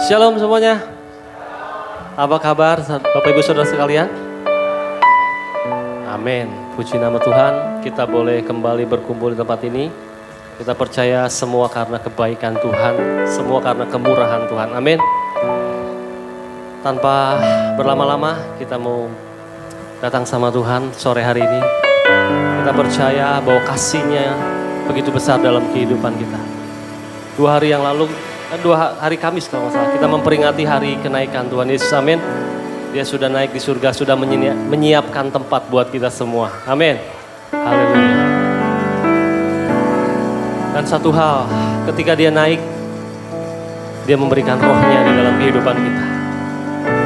Shalom semuanya. Apa kabar Bapak Ibu Saudara sekalian? Amin. Puji nama Tuhan, kita boleh kembali berkumpul di tempat ini. Kita percaya semua karena kebaikan Tuhan, semua karena kemurahan Tuhan. Amin. Tanpa berlama-lama, kita mau datang sama Tuhan sore hari ini. Kita percaya bahwa kasih-Nya begitu besar dalam kehidupan kita. 2 hari yang lalu, 2 hari Kamis kalau nggak salah, kita memperingati hari kenaikan Tuhan Yesus. Amin. Dia sudah naik di surga, sudah menyiapkan tempat buat kita semua. Amin. Haleluya. Dan satu hal, ketika dia naik, dia memberikan rohnya di dalam kehidupan kita.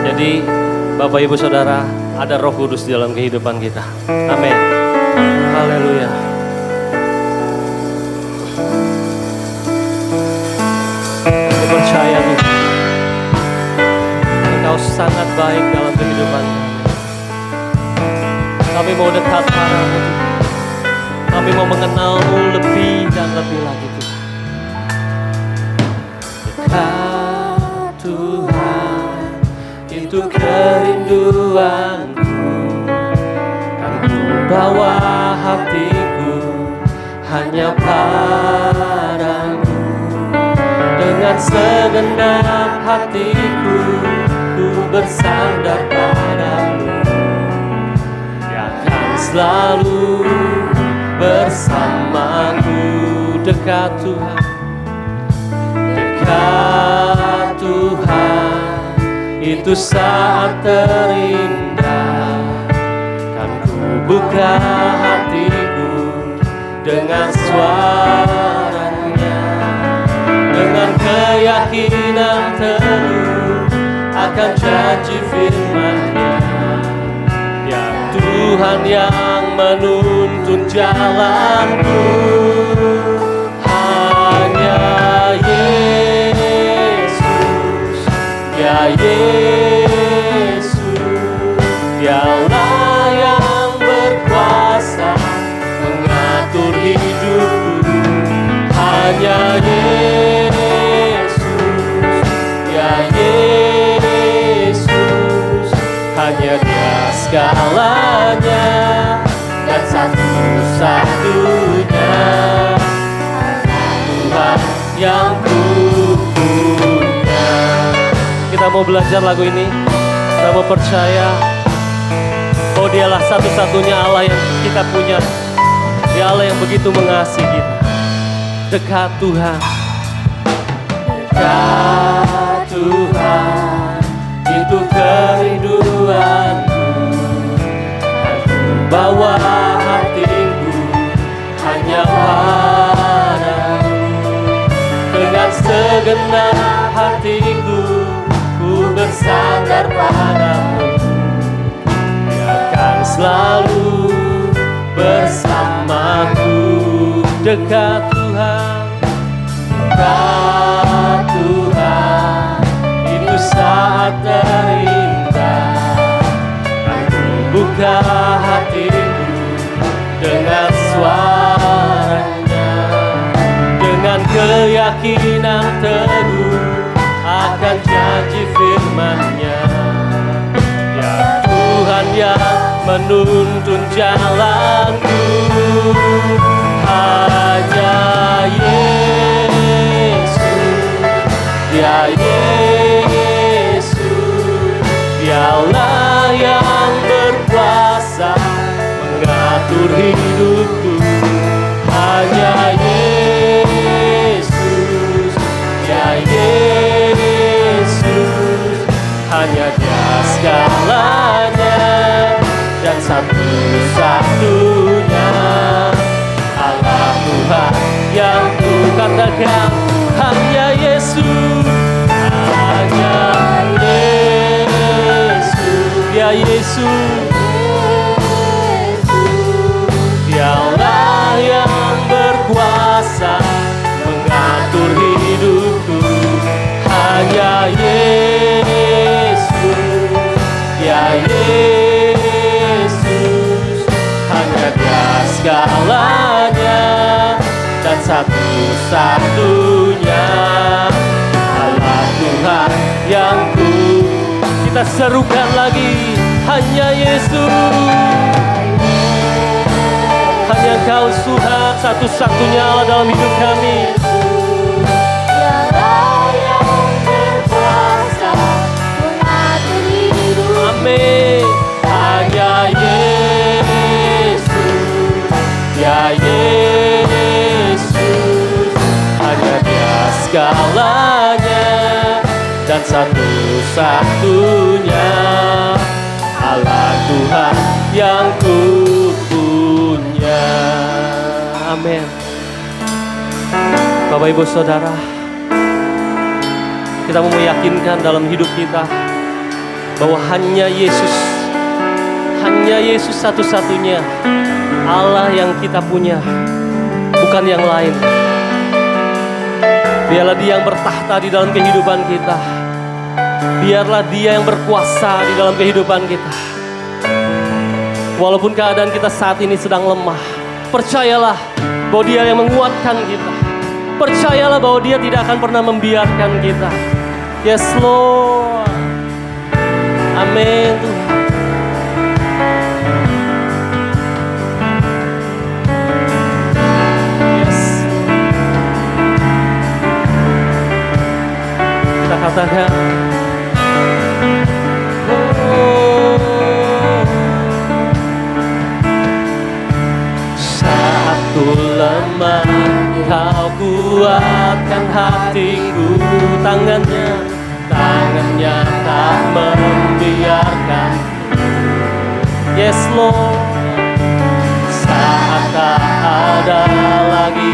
Jadi Bapak Ibu Saudara, ada Roh Kudus di dalam kehidupan kita. Amin. Haleluya. Kita percaya Tuhan, Engkau sangat baik dalam kehidupan kami. Kami mau dekat padamu Tuhan. Kami mau mengenal-Mu lebih dan lebih lagi Tuhan. Dekat Tuhan, itu kerinduanku. Kan ku bawa hatiku hanya padamu. Dengan segenap hatiku, ku bersandar padamu. Dia akan selalu bersamaku. Dekat Tuhan, dekat Tuhan, itu saat terindah. Kan ku buka hatiku dengan suaranya, dengan keyakinan teguh akan janji firman-Nya. Ya Tuhan yang menuntun jalanku, hanya Yesus, ya Yesus, Dialah yang berkuasa mengatur hidupku. Hanya Yesus, ya Yesus, hanya Dia segalanya dan satu-satunya Tuhan yang ku punya. Kita mau belajar lagu ini, kita mau percaya bahwa Dialah satu-satunya Allah yang kita punya. Dia Allah yang begitu mengasihi kita. Dekat Tuhan, dekat Tuhan, itu kerinduanku. Aku bawa hatiku hanya padamu. Dengan segenap hatiku, ku bersandar padamu. Dia akan selalu bersamaku. Dekat Tuhan, dekat Tuhan, itu saat terindah. Aku buka hatiku dengan suaranya, dengan keyakinan teguh akan janji firman-Nya. Ya Tuhan yang menuntun jalanku, hanya Yesus, ya Yesus, Dialah yang berkuasa mengatur hidupku. Hanya Yesus, ya Yesus, hanya Dia segalanya dan satu-satunya Allah Tuhan yang ku katakan. Hanya Yesus, hanya Yesus, ya Yesus, Dialah yang berkuasa mengatur hidupku. Hanya Yesus, ya Yesus, hanya Dia segalanya dan satu-satunya Allah Tuhan kita serukan lagi, hanya Yesus. Hanya Engkau Tuhan, satu-satunya Allah dalam hidup kami. Amin. Hanya Yesus, ya Yesus, hanya Dia segalanya dan satu-satunya Allah Tuhan yang ku punya. Amin. Bapak Ibu Saudara, kita mau meyakinkan dalam hidup kita bahwa hanya Yesus satu-satunya Allah yang kita punya, bukan yang lain. Biarlah Dia yang bertahta di dalam kehidupan kita. Biarlah Dia yang berkuasa di dalam kehidupan kita. Walaupun keadaan kita saat ini sedang lemah, percayalah bahwa Dia yang menguatkan kita. Percayalah bahwa Dia tidak akan pernah membiarkan kita. Yes Lord. Amin. Yes. Kita katakan, saat ku lemah, Kau kuatkan hatiku. Tangannya tak membiarkan. Yes Lord. Saat tak ada lagi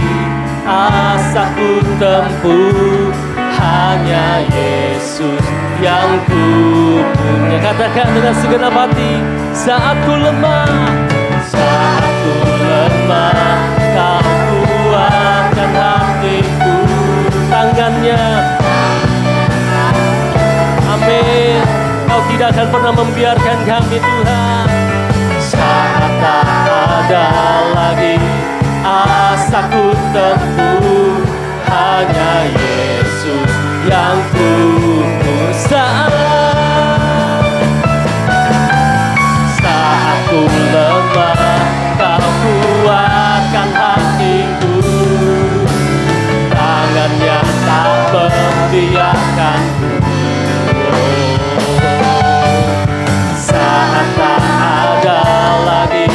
asaku tempuh, hanya Yesus yang ku punya. Katakan dengan segenap hati, saat ku lemah, Kau kuatkan hatiku. Tangannya, amin. Kau tidak akan pernah membiarkan kami Tuhan. Saat tak ada lagi asaku tempuh, hanya Yesus yang ku saat ku lemah, Kau kuatkan hatiku. Tangannya tak membiarkanku. Saat tak ada lagi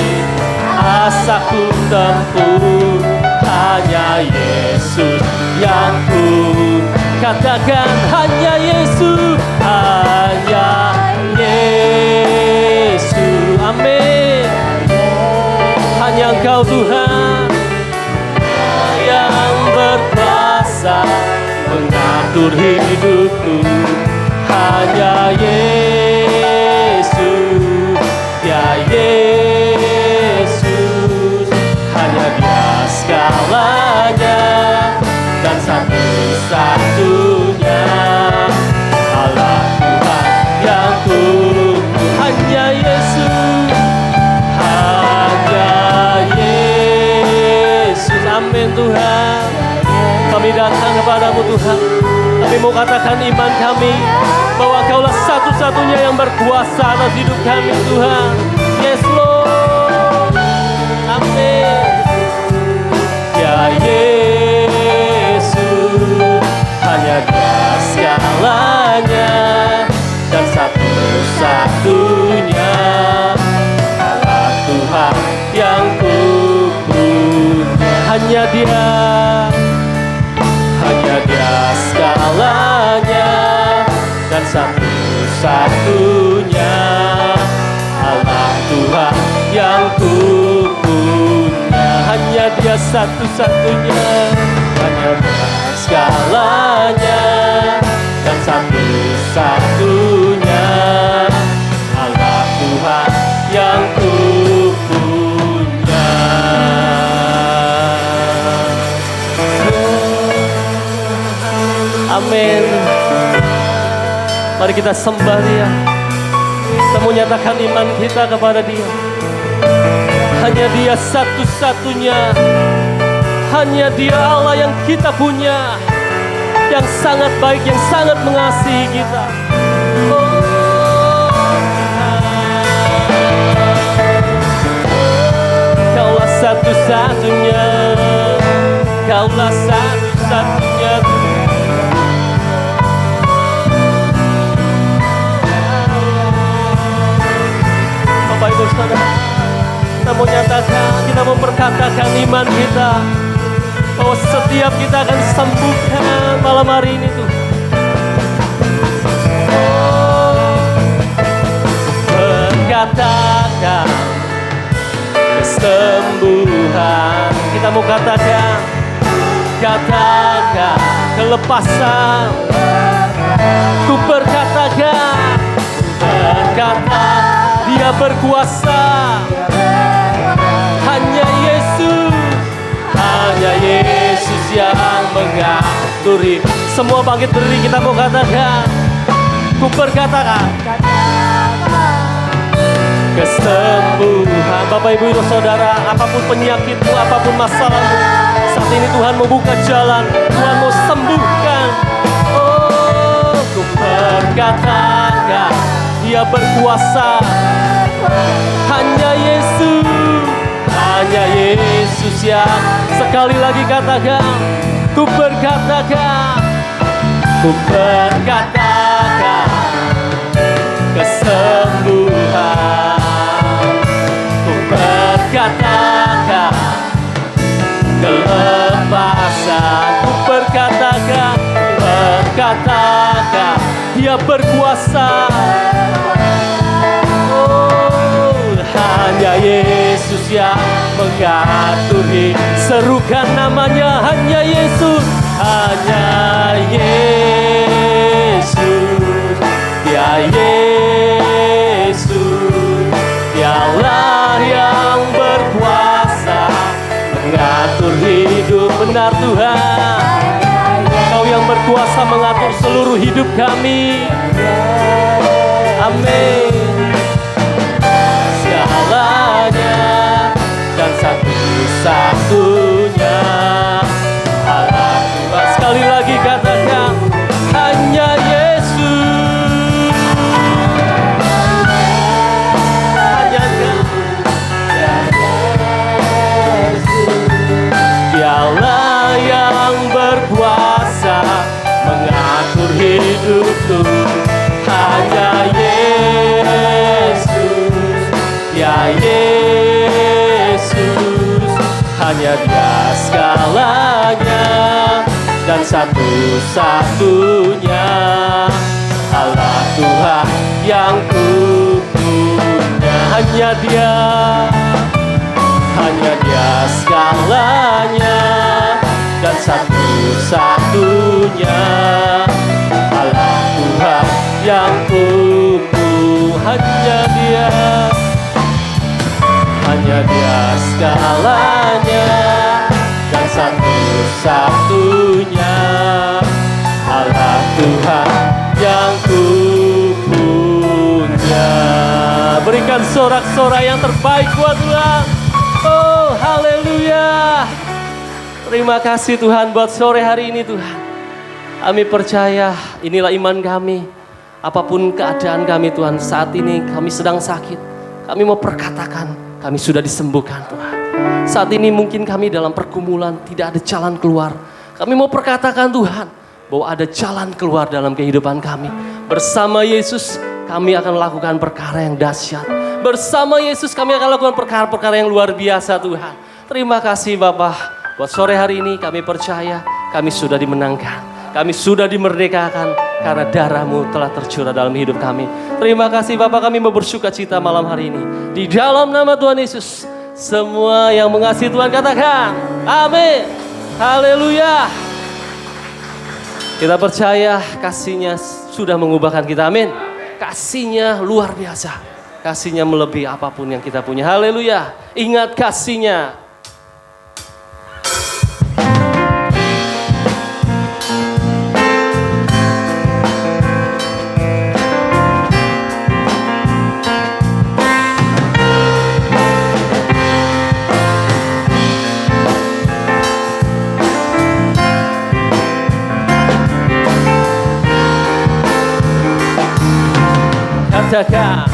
asaku tempuh, hanya Yesus yang ku. Katakan, hanya Yesus, hanya Yesus. Amin. Hanya Engkau Tuhan yang berkuasa mengatur hidupku. Hanya Yesus, ya Yesus, hanya Dia segalanya dan satu-satunya Allah Tuhan yang ku. Hanya Yesus, hanya Yesus. Amin Tuhan. Kami datang kepadamu Tuhan. Kami mau katakan iman kami bahwa Kaulah satu-satunya yang berkuasa atas hidup kami Tuhan. Yes Lord. Amin. Ya Yesus, hanya Dia segalanya dan satu-satunya Allah Tuhan yang ku punya. Hanya Dia segalanya dan satu-satunya Allah Tuhan yang ku punya. Hanya Dia satu-satunya, hanya Dia segalanya dan satu-satunya Allah Tuhan yang ku punya. Amin. Mari kita sembah Dia. Kita menyatakan iman kita kepada Dia. Hanya Dia satu-satunya. Hanya Dia Allah yang kita punya, yang sangat baik, yang sangat mengasihi kita. Oh, satu-satunya, Kaulah satu-satunya Tuhan. Bapak Ibu Saudara, kita mau nyatakan, kita mau perkatakan iman kita bahwa setiap kita akan sembuhkan malam hari ini Tuhan. Katakan kesembuhan, kita mau katakan kelepasan. Ku berkatakan, berkata Dia berkuasa. Hanya Yesus yang mengaturi. Semua bangkit berdiri, kita mau katakan, ku berkatakan kesembuhan. Bapak Ibu Saudara, apapun penyakitmu, apapun masalahmu, saat ini Tuhan mau buka jalan, Tuhan mau sembuhkan. Oh, ku berkatakan Dia berkuasa. Hanya Yesus yang, sekali lagi katakan, ku berkatakan kesembuhan. Katakan kelepasan. Ku berkatakan Dia berkuasa. Oh, hanya Yesus yang mengaturi. Serukan namanya, hanya Yesus. Dia Yesus, Dialah yang berkuasa mengatur hidup. Benar Tuhan, Kau yang berkuasa mengatur seluruh hidup kami. Amin. Segalanya dan satu-satunya Allah Tuhan. Sekali lagi katakan, hanya Yesus. Dialah yang berkuasa mengatur hidupku. Hanya Yesus, ya Yesus. Hanya Dia segalanya dan satu-satunya Allah Tuhan yang ku punya. Hanya Dia segalanya dan satu-satunya Allah Tuhan yang ku punya. Hanya Dia segalanya dan satu-satunya Allah Tuhan yang ku punya. Berikan sorak-sorai yang terbaik buat Tuhan. Oh, haleluya. Terima kasih Tuhan buat sore hari ini Tuhan. Kami percaya inilah iman kami. Apapun keadaan kami Tuhan, saat ini kami sedang sakit, kami mau perkatakan kami sudah disembuhkan Tuhan. Saat ini mungkin kami dalam pergumulan, tidak ada jalan keluar. Kami mau perkatakan Tuhan bahwa ada jalan keluar dalam kehidupan kami. Bersama Yesus kami akan lakukan perkara yang dahsyat. Bersama Yesus kami akan lakukan perkara-perkara yang luar biasa Tuhan. Terima kasih Bapak. Buat sore hari ini kami percaya kami sudah dimenangkan. Kami sudah dimerdekakan karena darah-Mu telah tercurah dalam hidup kami. Terima kasih Bapak, kami mau bersuka cita malam hari ini. Di dalam nama Tuhan Yesus, semua yang mengasihi Tuhan katakan, amin. Haleluya. Kita percaya kasih-Nya sudah mengubahkan kita, amin. Kasih-Nya luar biasa. Kasih-Nya melebihi apapun yang kita punya. Haleluya. Ingat kasih-Nya. Katakan,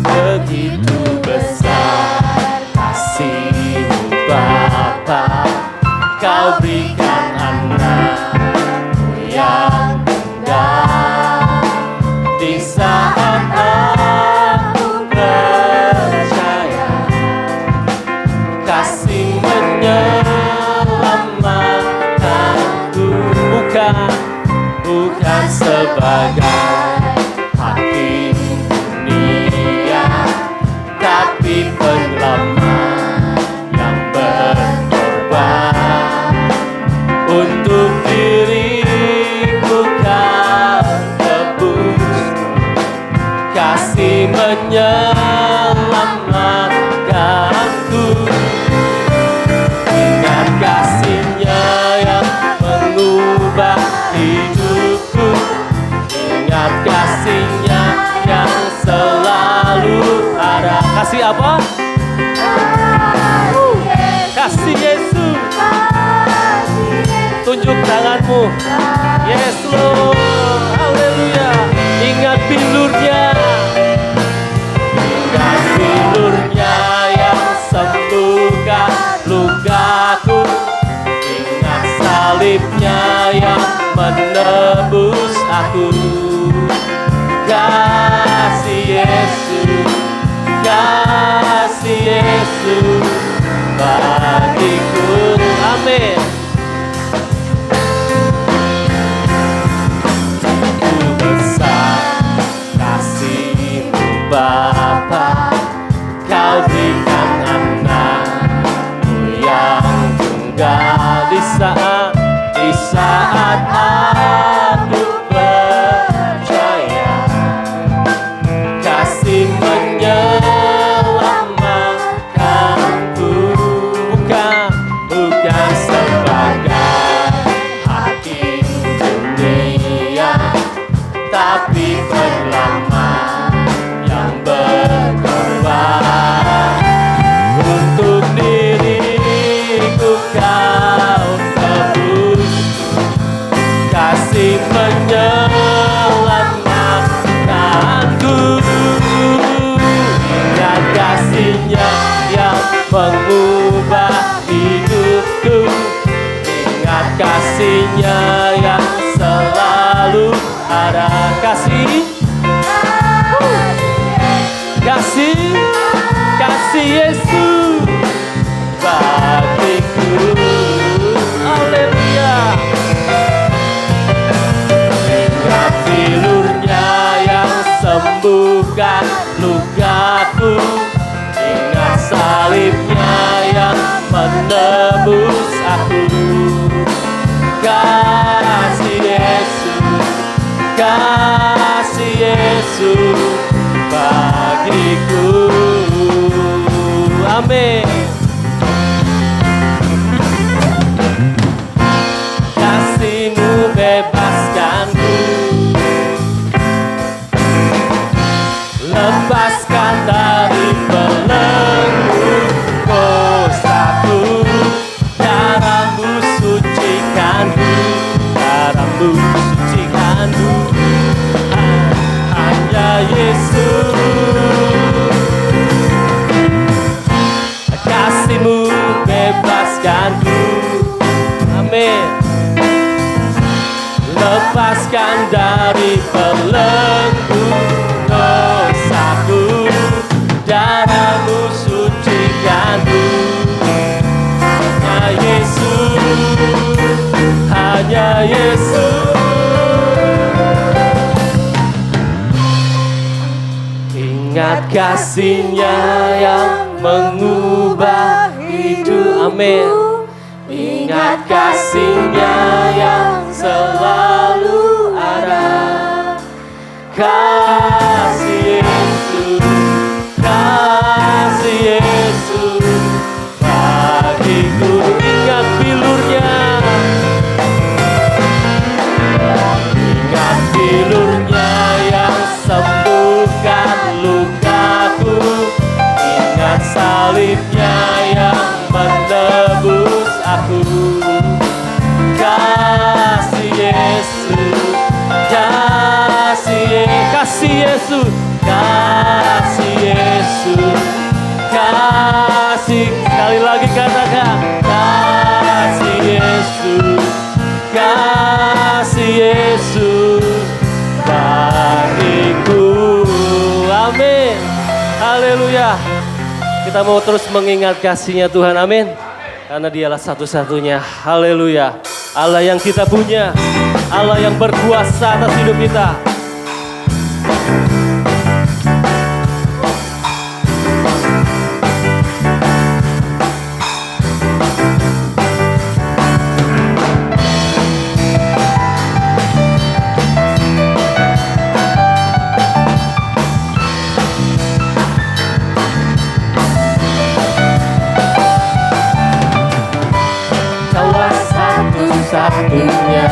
begitu besar kasih-Mu Kau berikan anak-Mu yang tunggal. Di saat aku percaya, kasih menyelamatkanku. Bukan sebagai hakim dunia, tapi penyelamat yang berkorban. Untuk diriku Kau tebus, kasih menyelamatkanku. Ingat kasih-Nya yang mengubah hidupku. Ingat kasih-Nya yang selalu ada. Kasih apa? Kasih Yesus. Tunjuk tanganmu. Yes Lord. Haleluya. Ingat bilur-Nya. Ingat bilur-Nya yang sembuhkan lukaku. Ingat salib-Nya yang menebus aku. Kasih Yesus, kasih Yesus bagiku. Amin. Ku besar kasih-Mu Bapa, Kau berikan anak-Mu yang tunggal. Di saat aku percaya, kasih menyelamatkanku. Bukan sebagai hakim dunia, tapi penyelamat yang berkorban. Untuk diriku Kau tebus, kasih menyelamatkanku. Ingat kasih-Nya yang mengubah hidupku. Ingat kasih-Nya yang selalu ada. Kasih Yesus bagiku. Haleluya. Ingat bilur-Nya yang sembuhkan lukaku. Ingat salib-Nya yang menebus aku. Kasih Yesus bagiku. Amin. Kasih-Mu bebaskanku, lepaskan dari belenggu dosaku. Darah-Mu sucikanku, darah-Mu sucikanku. Hanya Yesus. Kasih-Mu bebaskanku. Amin. Lepaskan dari belenggu dosaku. Darah-Mu sucikanku. Hanya Yesus, hanya Yesus. Ingat kasih-Nya yang mengubah hidup. Amin. Ingat kasih-Nya yang selalu ada. Kasih Yesus, kasih Yesus bagiku. Ingat bilur-Nya, ingat bilur-Nya yang sembuhkan lukaku. Ingat salib-Nya yang menebus aku. Kasih Yesus, kasih Yesus, kasih Yesus, kasih. Sekali lagi katakan kasih Yesus. Kita mau terus mengingat kasih-Nya Tuhan, amin. Karena dialah satu-satunya, haleluya. Allah yang kita punya, Allah yang berkuasa atas hidup kita. Satunya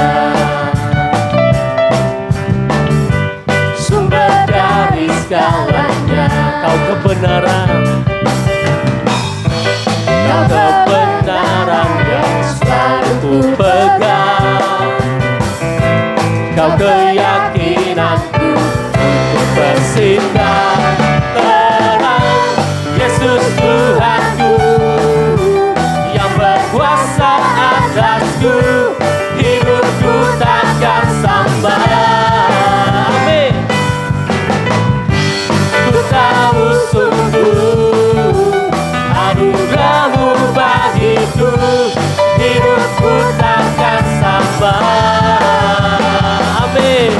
sumber dari segalanya, Kau kebenaran, Kau kebenaran yang selalu ku pegang, Kau keyakinanku untuk bersinar terang. Yesus Tuhanku yang berkuasa atasku, hidupku takkan sama. Amin. Ku tahu sungguh anugerah-Mu bagiku, hidupku takkan sama. Amin.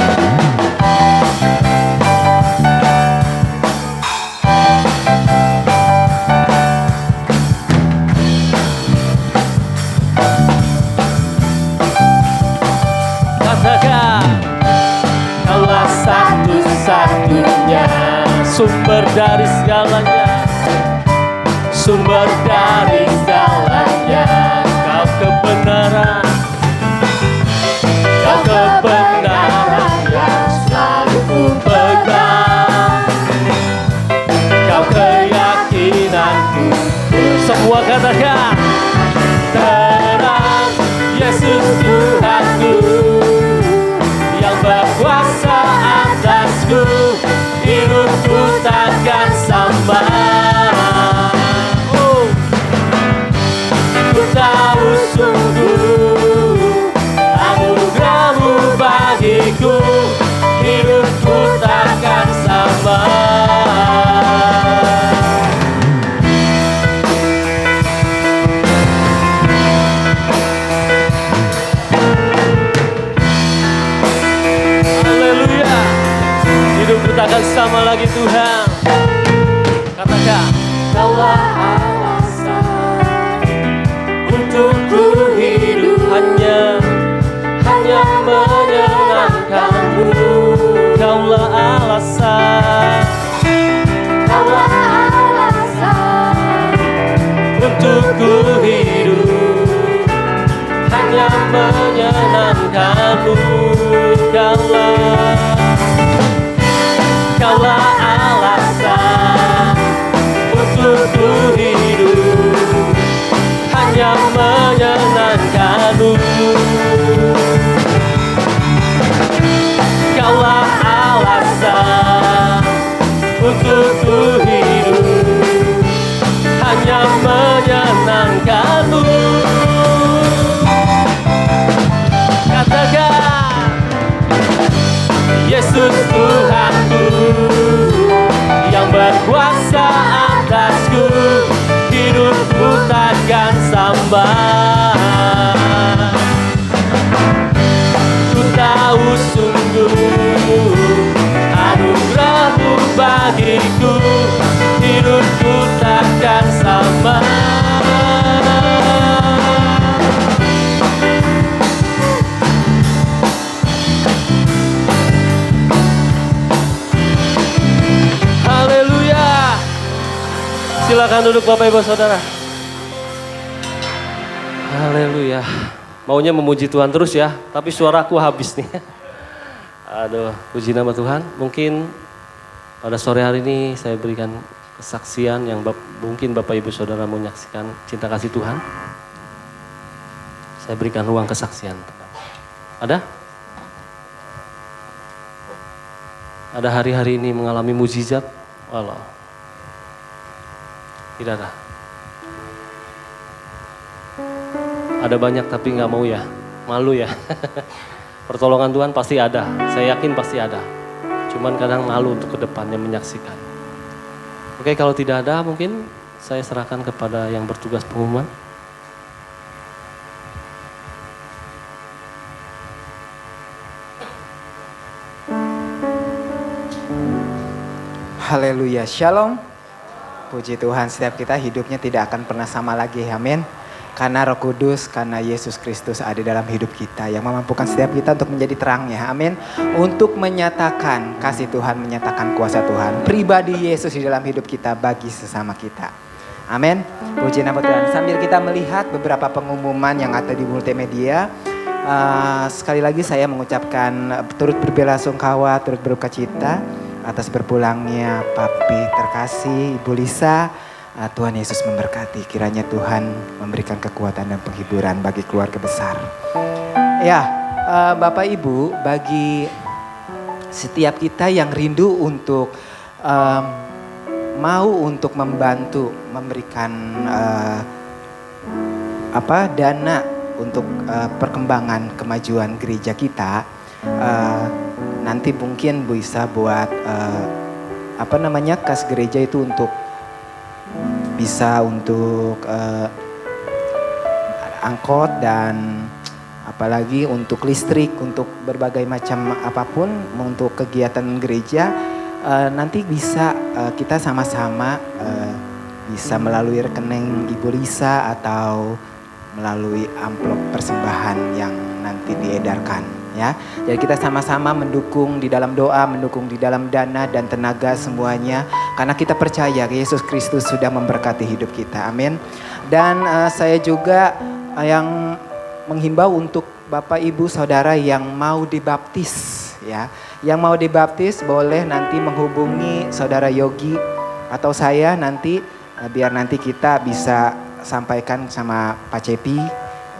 Kaulah satu-satunya sumber dari segalanya, sumber dari segalanya, Kau kebenaran, Kau kebenaran yang selalu ku pegang, Kau keyakinanku. semua katakan Terang Yesus Tuhanku yang berkuasa atasku, hidupku takkan sama. Ku tahu sungguh anugerah-Mu bagiku, hidupku takkan sama. haleluya. Hidupku takkan sama lagi Tuhan. Katakan, Kaulah alasan untuk ku hidup, hanya menyenangkan-Mu. Kaulah alasan Kaulah alasan untuk ku hidup, hanya menyenangkan-Mu. Kaulah alasan untuk ku hidup, hanya menyenangkan-Mu. Kaulah alasan untuk ku hidup, hanya menyenangkan-Mu. Katakan, Yesus Tuhanku yang berkuasa atasku, hidupku takkan sama. Ku tahu sungguh anugerah-Mu bagiku, hidupku takkan sama. haleluya. Silakan duduk Bapak Ibu Saudara. Haleluya. Maunya memuji Tuhan terus ya, tapi suaraku habis nih. Aduh, puji nama Tuhan. Mungkin pada sore hari ini saya berikan kesaksian yang mungkin Bapak Ibu Saudara mau menyaksikan cinta kasih Tuhan. Saya berikan ruang kesaksian. Ada? Ada hari-hari ini mengalami mujizat? Walau. Tidak ada. Ada banyak tapi nggak mau ya, malu ya. Pertolongan Tuhan pasti ada, saya yakin pasti ada. Cuman kadang malu untuk ke depannya menyaksikan. Oke, kalau tidak ada mungkin saya serahkan kepada yang bertugas pengumuman. Haleluya, shalom. Puji Tuhan, setiap kita hidupnya tidak akan pernah sama lagi, amin. Karena Roh Kudus, karena Yesus Kristus ada dalam hidup kita yang memampukan setiap kita untuk menjadi terangnya, amin. Untuk menyatakan kasih Tuhan, menyatakan kuasa Tuhan, pribadi Yesus di dalam hidup kita bagi sesama kita, amin. Puji nama Tuhan. Sambil kita melihat beberapa pengumuman yang ada di multimedia, sekali lagi saya mengucapkan turut berbelasungkawa, turut berduka cita atas berpulangnya Papi terkasih Ibu Lisa. Tuhan Yesus memberkati, kiranya Tuhan memberikan kekuatan dan penghiburan bagi keluarga besar. Ya, Bapak Ibu, bagi setiap kita yang rindu untuk mau untuk membantu memberikan dana untuk perkembangan kemajuan gereja kita, nanti mungkin bisa buat kas gereja itu untuk bisa untuk angkot dan apalagi untuk listrik, untuk berbagai macam apapun untuk kegiatan gereja, nanti bisa kita sama-sama bisa melalui rekening Ibu Lisa atau melalui amplop persembahan yang nanti diedarkan. Ya, jadi kita sama-sama mendukung di dalam doa, mendukung di dalam dana dan tenaga semuanya, karena kita percaya Yesus Kristus sudah memberkati hidup kita, amin. Dan saya juga yang menghimbau untuk Bapak Ibu Saudara yang mau dibaptis, ya, yang mau dibaptis boleh nanti menghubungi Saudara Yogi atau saya nanti, biar nanti kita bisa sampaikan sama Pak Cepi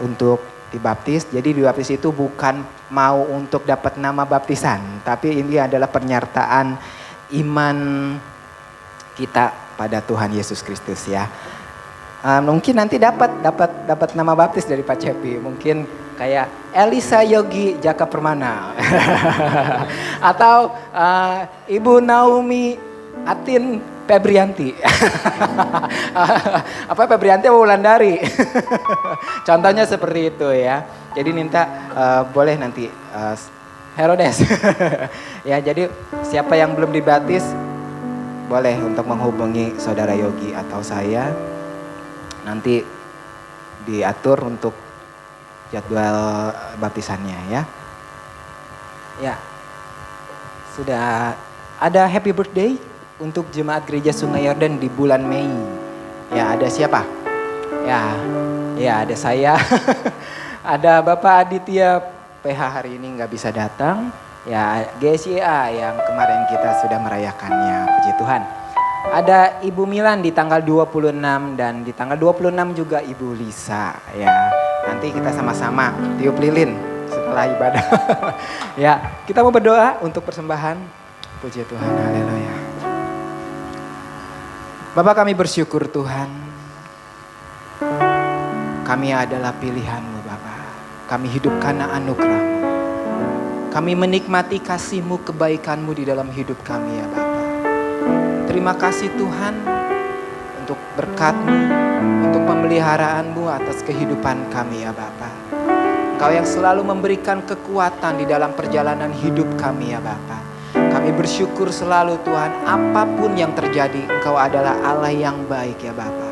untuk dibaptis. Jadi dibaptis itu bukan mau untuk dapat nama baptisan, tapi ini adalah pernyataan iman kita pada Tuhan Yesus Kristus, ya. Mungkin nanti dapat nama baptis dari Pak Cepi, mungkin kayak Elisa Yogi Jaka Permana atau Ibu Naomi Atin Febrianti. Febrianti apa Wulandari? Contohnya seperti itu, ya. Jadi minta boleh nanti Herodes. Ya, jadi siapa yang belum dibaptis boleh untuk menghubungi Saudara Yogi atau saya. Nanti diatur untuk jadwal baptisannya, ya. Ya. Sudah ada happy birthday untuk jemaat gereja Sungai Yordan di bulan Mei. Ya, ada siapa? Ya ada saya. Ada Bapak Aditya PH hari ini nggak bisa datang. Ya, GSIA yang kemarin kita sudah merayakannya, puji Tuhan. Ada Ibu Milan di tanggal 26 dan di tanggal 26 juga Ibu Lisa, ya. Nanti kita sama-sama tiup lilin setelah ibadah. Ya, kita mau berdoa untuk persembahan. Puji Tuhan, haleluya. Bapak, kami bersyukur Tuhan, kami adalah pilihan-Mu Bapak. Kami hidup karena anugerah-Mu. Kami menikmati kasih-Mu, kebaikan-Mu di dalam hidup kami, ya Bapak. Terima kasih Tuhan untuk berkat-Mu, untuk pemeliharaan-Mu atas kehidupan kami, ya Bapak. Engkau yang selalu memberikan kekuatan di dalam perjalanan hidup kami, ya Bapak. Kami bersyukur selalu Tuhan, apapun yang terjadi, Engkau adalah Allah yang baik, ya Bapa.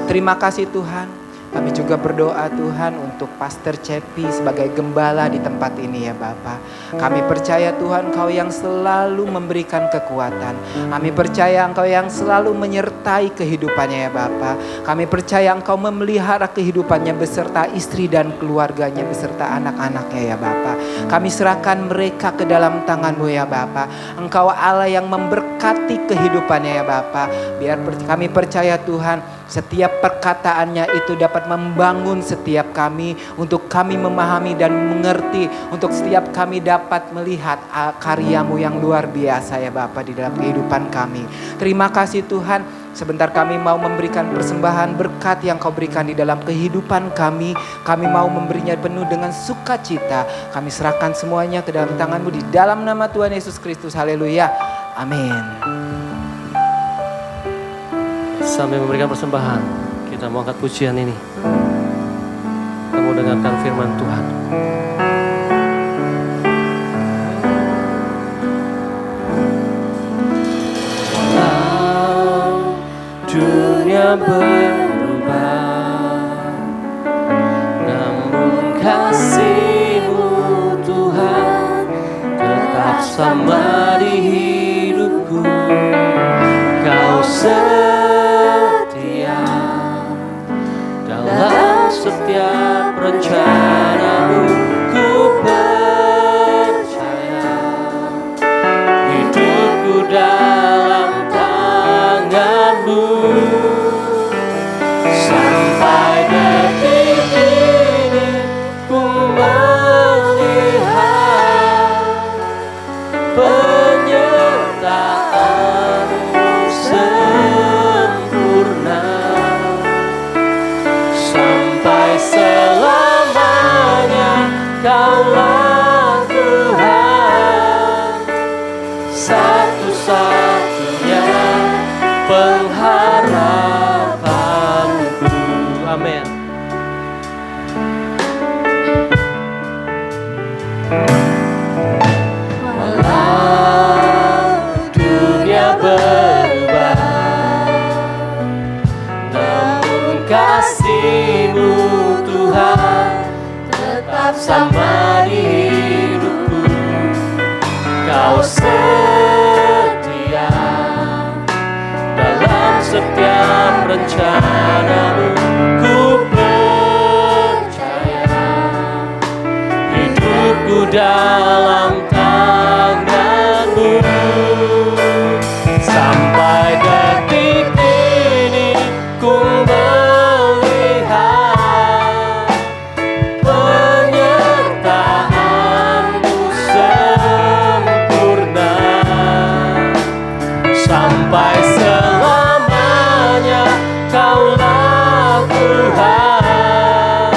Terima kasih Tuhan. Kami juga berdoa Tuhan untuk Pastor Cepi sebagai gembala di tempat ini, ya Bapa. Kami percaya Tuhan Engkau yang selalu memberikan kekuatan. Kami percaya Engkau yang selalu menyertai kehidupannya, ya Bapa. Kami percaya Engkau memelihara kehidupannya beserta istri dan keluarganya beserta anak-anaknya, ya Bapa. Kami serahkan mereka ke dalam tangan-Mu, ya Bapa. Engkau Allah yang memberkati kehidupannya, ya Bapa. Biar kami percaya Tuhan, setiap perkataannya itu dapat membangun setiap kami, untuk kami memahami dan mengerti, untuk setiap kami dapat melihat karya-Mu yang luar biasa, ya Bapa, di dalam kehidupan kami. Terima kasih Tuhan, sebentar kami mau memberikan persembahan berkat yang Kau berikan di dalam kehidupan kami. Kami mau memberinya penuh dengan sukacita. Kami serahkan semuanya ke dalam tangan-Mu di dalam nama Tuhan Yesus Kristus. Haleluya. Amin. Sambil memberikan persembahan, kita mau angkat pujian ini. Kita mau dengarkan firman Tuhan. Dunia berubah, namun kasih-Mu Tuhan tetap sama di hidupku. Kau setia dalam setiap rencana-Mu. Ku percaya hidupku dalam tangan-Mu. Sampai detik ini ku melihat penyertaan-Mu sempurna. Sampai selamanya Kaulah Tuhan, satu-satunya pengharapanku. Amin. Walau dunia berubah, namun kasih-Mu Tuhan tetap sama di hidupku. Kau setia dalam setiap rencana-Mu. Ku percaya hidupku dalam tangan-Mu. Sampai detik ini ku melihat penyertaan-Mu sempurna. Sampai selamanya Kaulah Tuhan,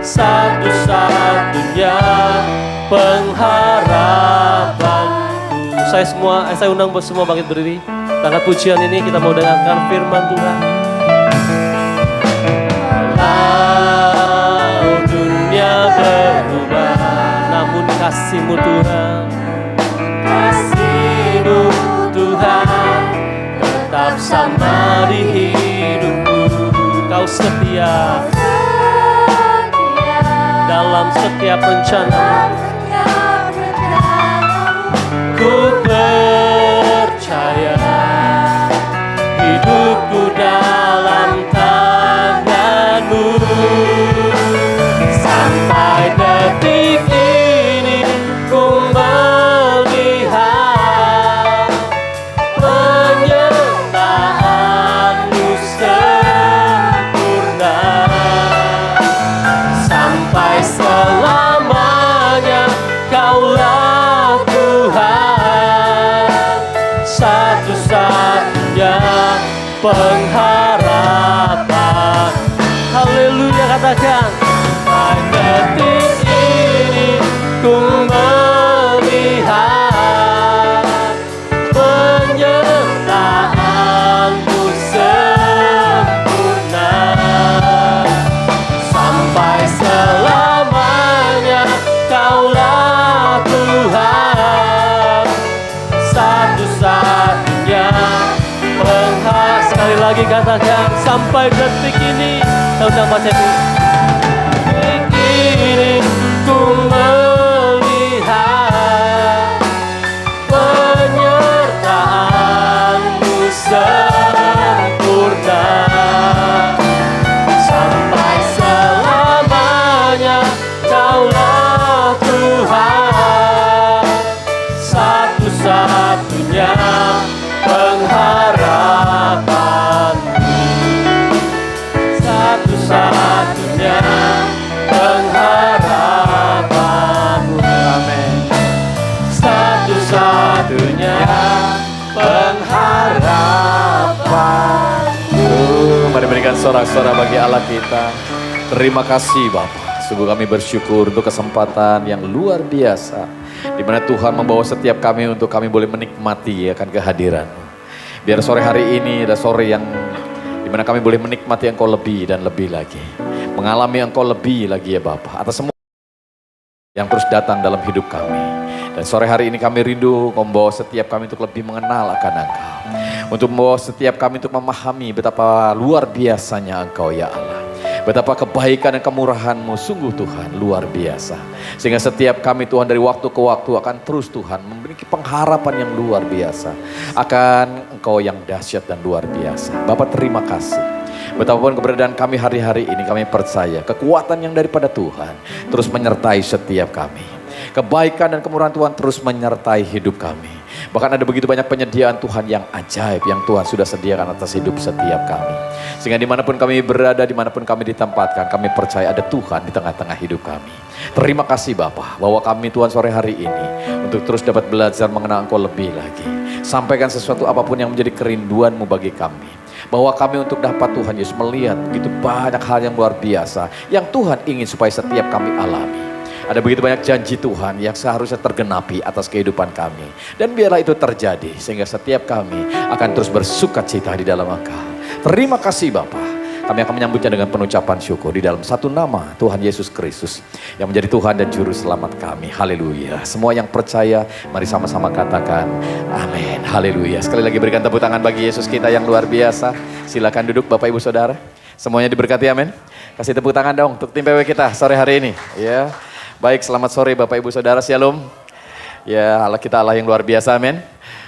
satu-satunya pengharapanku. Saya undang semua bangkit berdiri. Angkat pujian ini, kita mau dengarkan firman Tuhan. Walau dunia berubah, namun kasih-Mu Tuhan, kasih-Mu Tuhan tetap sama di hidupku. Kau setia dalam setiap rencana. Ku percaya hidupku dalam tangan-Mu. Sampai detik ini ku melihat penyertaan-Mu sempurna. Sampai selamanya Kaulah Tuhan, satu-satunya pengharapan. Haleluya, katakan. Sampai detik ini ku melihat penyertaan-Mu sempurna. Sampai selamanya Kaulah Tuhan, satu-satunya pengharapan. Sekali lagi katakan, sampai detik ini. Kita undang Mas Epi. Detik ini ku melihat penyertaan-Mu sempurna. Sampai selamanya Kaulah Tuhan, satu-satunya pengharapanku. Satu-satunya pengharapanmu. Amin. Satu-satunya pengharapanku. Mari berikan sorak-sorak bagi Allah kita. Terima kasih Bapa. Sungguh kami bersyukur untuk kesempatan yang luar biasa, di mana Tuhan membawa setiap kami untuk kami boleh menikmati akan kehadiran-Mu. Biar sore hari ini adalah sore yang Dimana kami boleh menikmati Engkau lebih dan lebih lagi. Mengalami Engkau lebih lagi ya Bapa. Atas semua yang terus datang dalam hidup kami. Dan sore hari ini kami rindu membawa setiap kami untuk lebih mengenal akan Engkau. Untuk membawa setiap kami untuk memahami betapa luar biasanya Engkau ya Allah. Betapa kebaikan dan kemurahan-Mu sungguh Tuhan luar biasa. Sehingga setiap kami Tuhan dari waktu ke waktu akan terus Tuhan memiliki pengharapan yang luar biasa. Akan Engkau yang dahsyat dan luar biasa. Bapak terima kasih. Betapapun keberadaan kami hari-hari ini kami percaya kekuatan yang daripada Tuhan terus menyertai setiap kami. Kebaikan dan kemurahan Tuhan terus menyertai hidup kami. Bahkan ada begitu banyak penyediaan Tuhan yang ajaib yang Tuhan sudah sediakan atas hidup setiap kami. Sehingga dimanapun kami berada, dimanapun kami ditempatkan, kami percaya ada Tuhan di tengah-tengah hidup kami. Terima kasih Bapa bahwa kami Tuhan sore hari ini untuk terus dapat belajar mengenal Engkau lebih lagi. Sampaikan sesuatu apapun yang menjadi kerinduan-Mu bagi kami. Bahwa kami untuk dapat Tuhan Yesus melihat begitu banyak hal yang luar biasa yang Tuhan ingin supaya setiap kami alami. Ada begitu banyak janji Tuhan yang seharusnya tergenapi atas kehidupan kami. Dan biarlah itu terjadi sehingga setiap kami akan terus bersuka cita di dalam Engkau. Terima kasih Bapa. Kami akan menyambutnya dengan penucapan syukur di dalam satu nama Tuhan Yesus Kristus yang menjadi Tuhan dan Juru Selamat kami. Haleluya. Semua yang percaya mari sama-sama katakan amin. Haleluya. Sekali lagi berikan tepuk tangan bagi Yesus kita yang luar biasa. Silakan duduk Bapak Ibu Saudara. Semuanya diberkati amin. Kasih tepuk tangan dong untuk tim PW kita sore hari ini. Ya. Baik, selamat sore Bapak Ibu Saudara, Shalom. Ya, Allah kita Allah yang luar biasa, amin.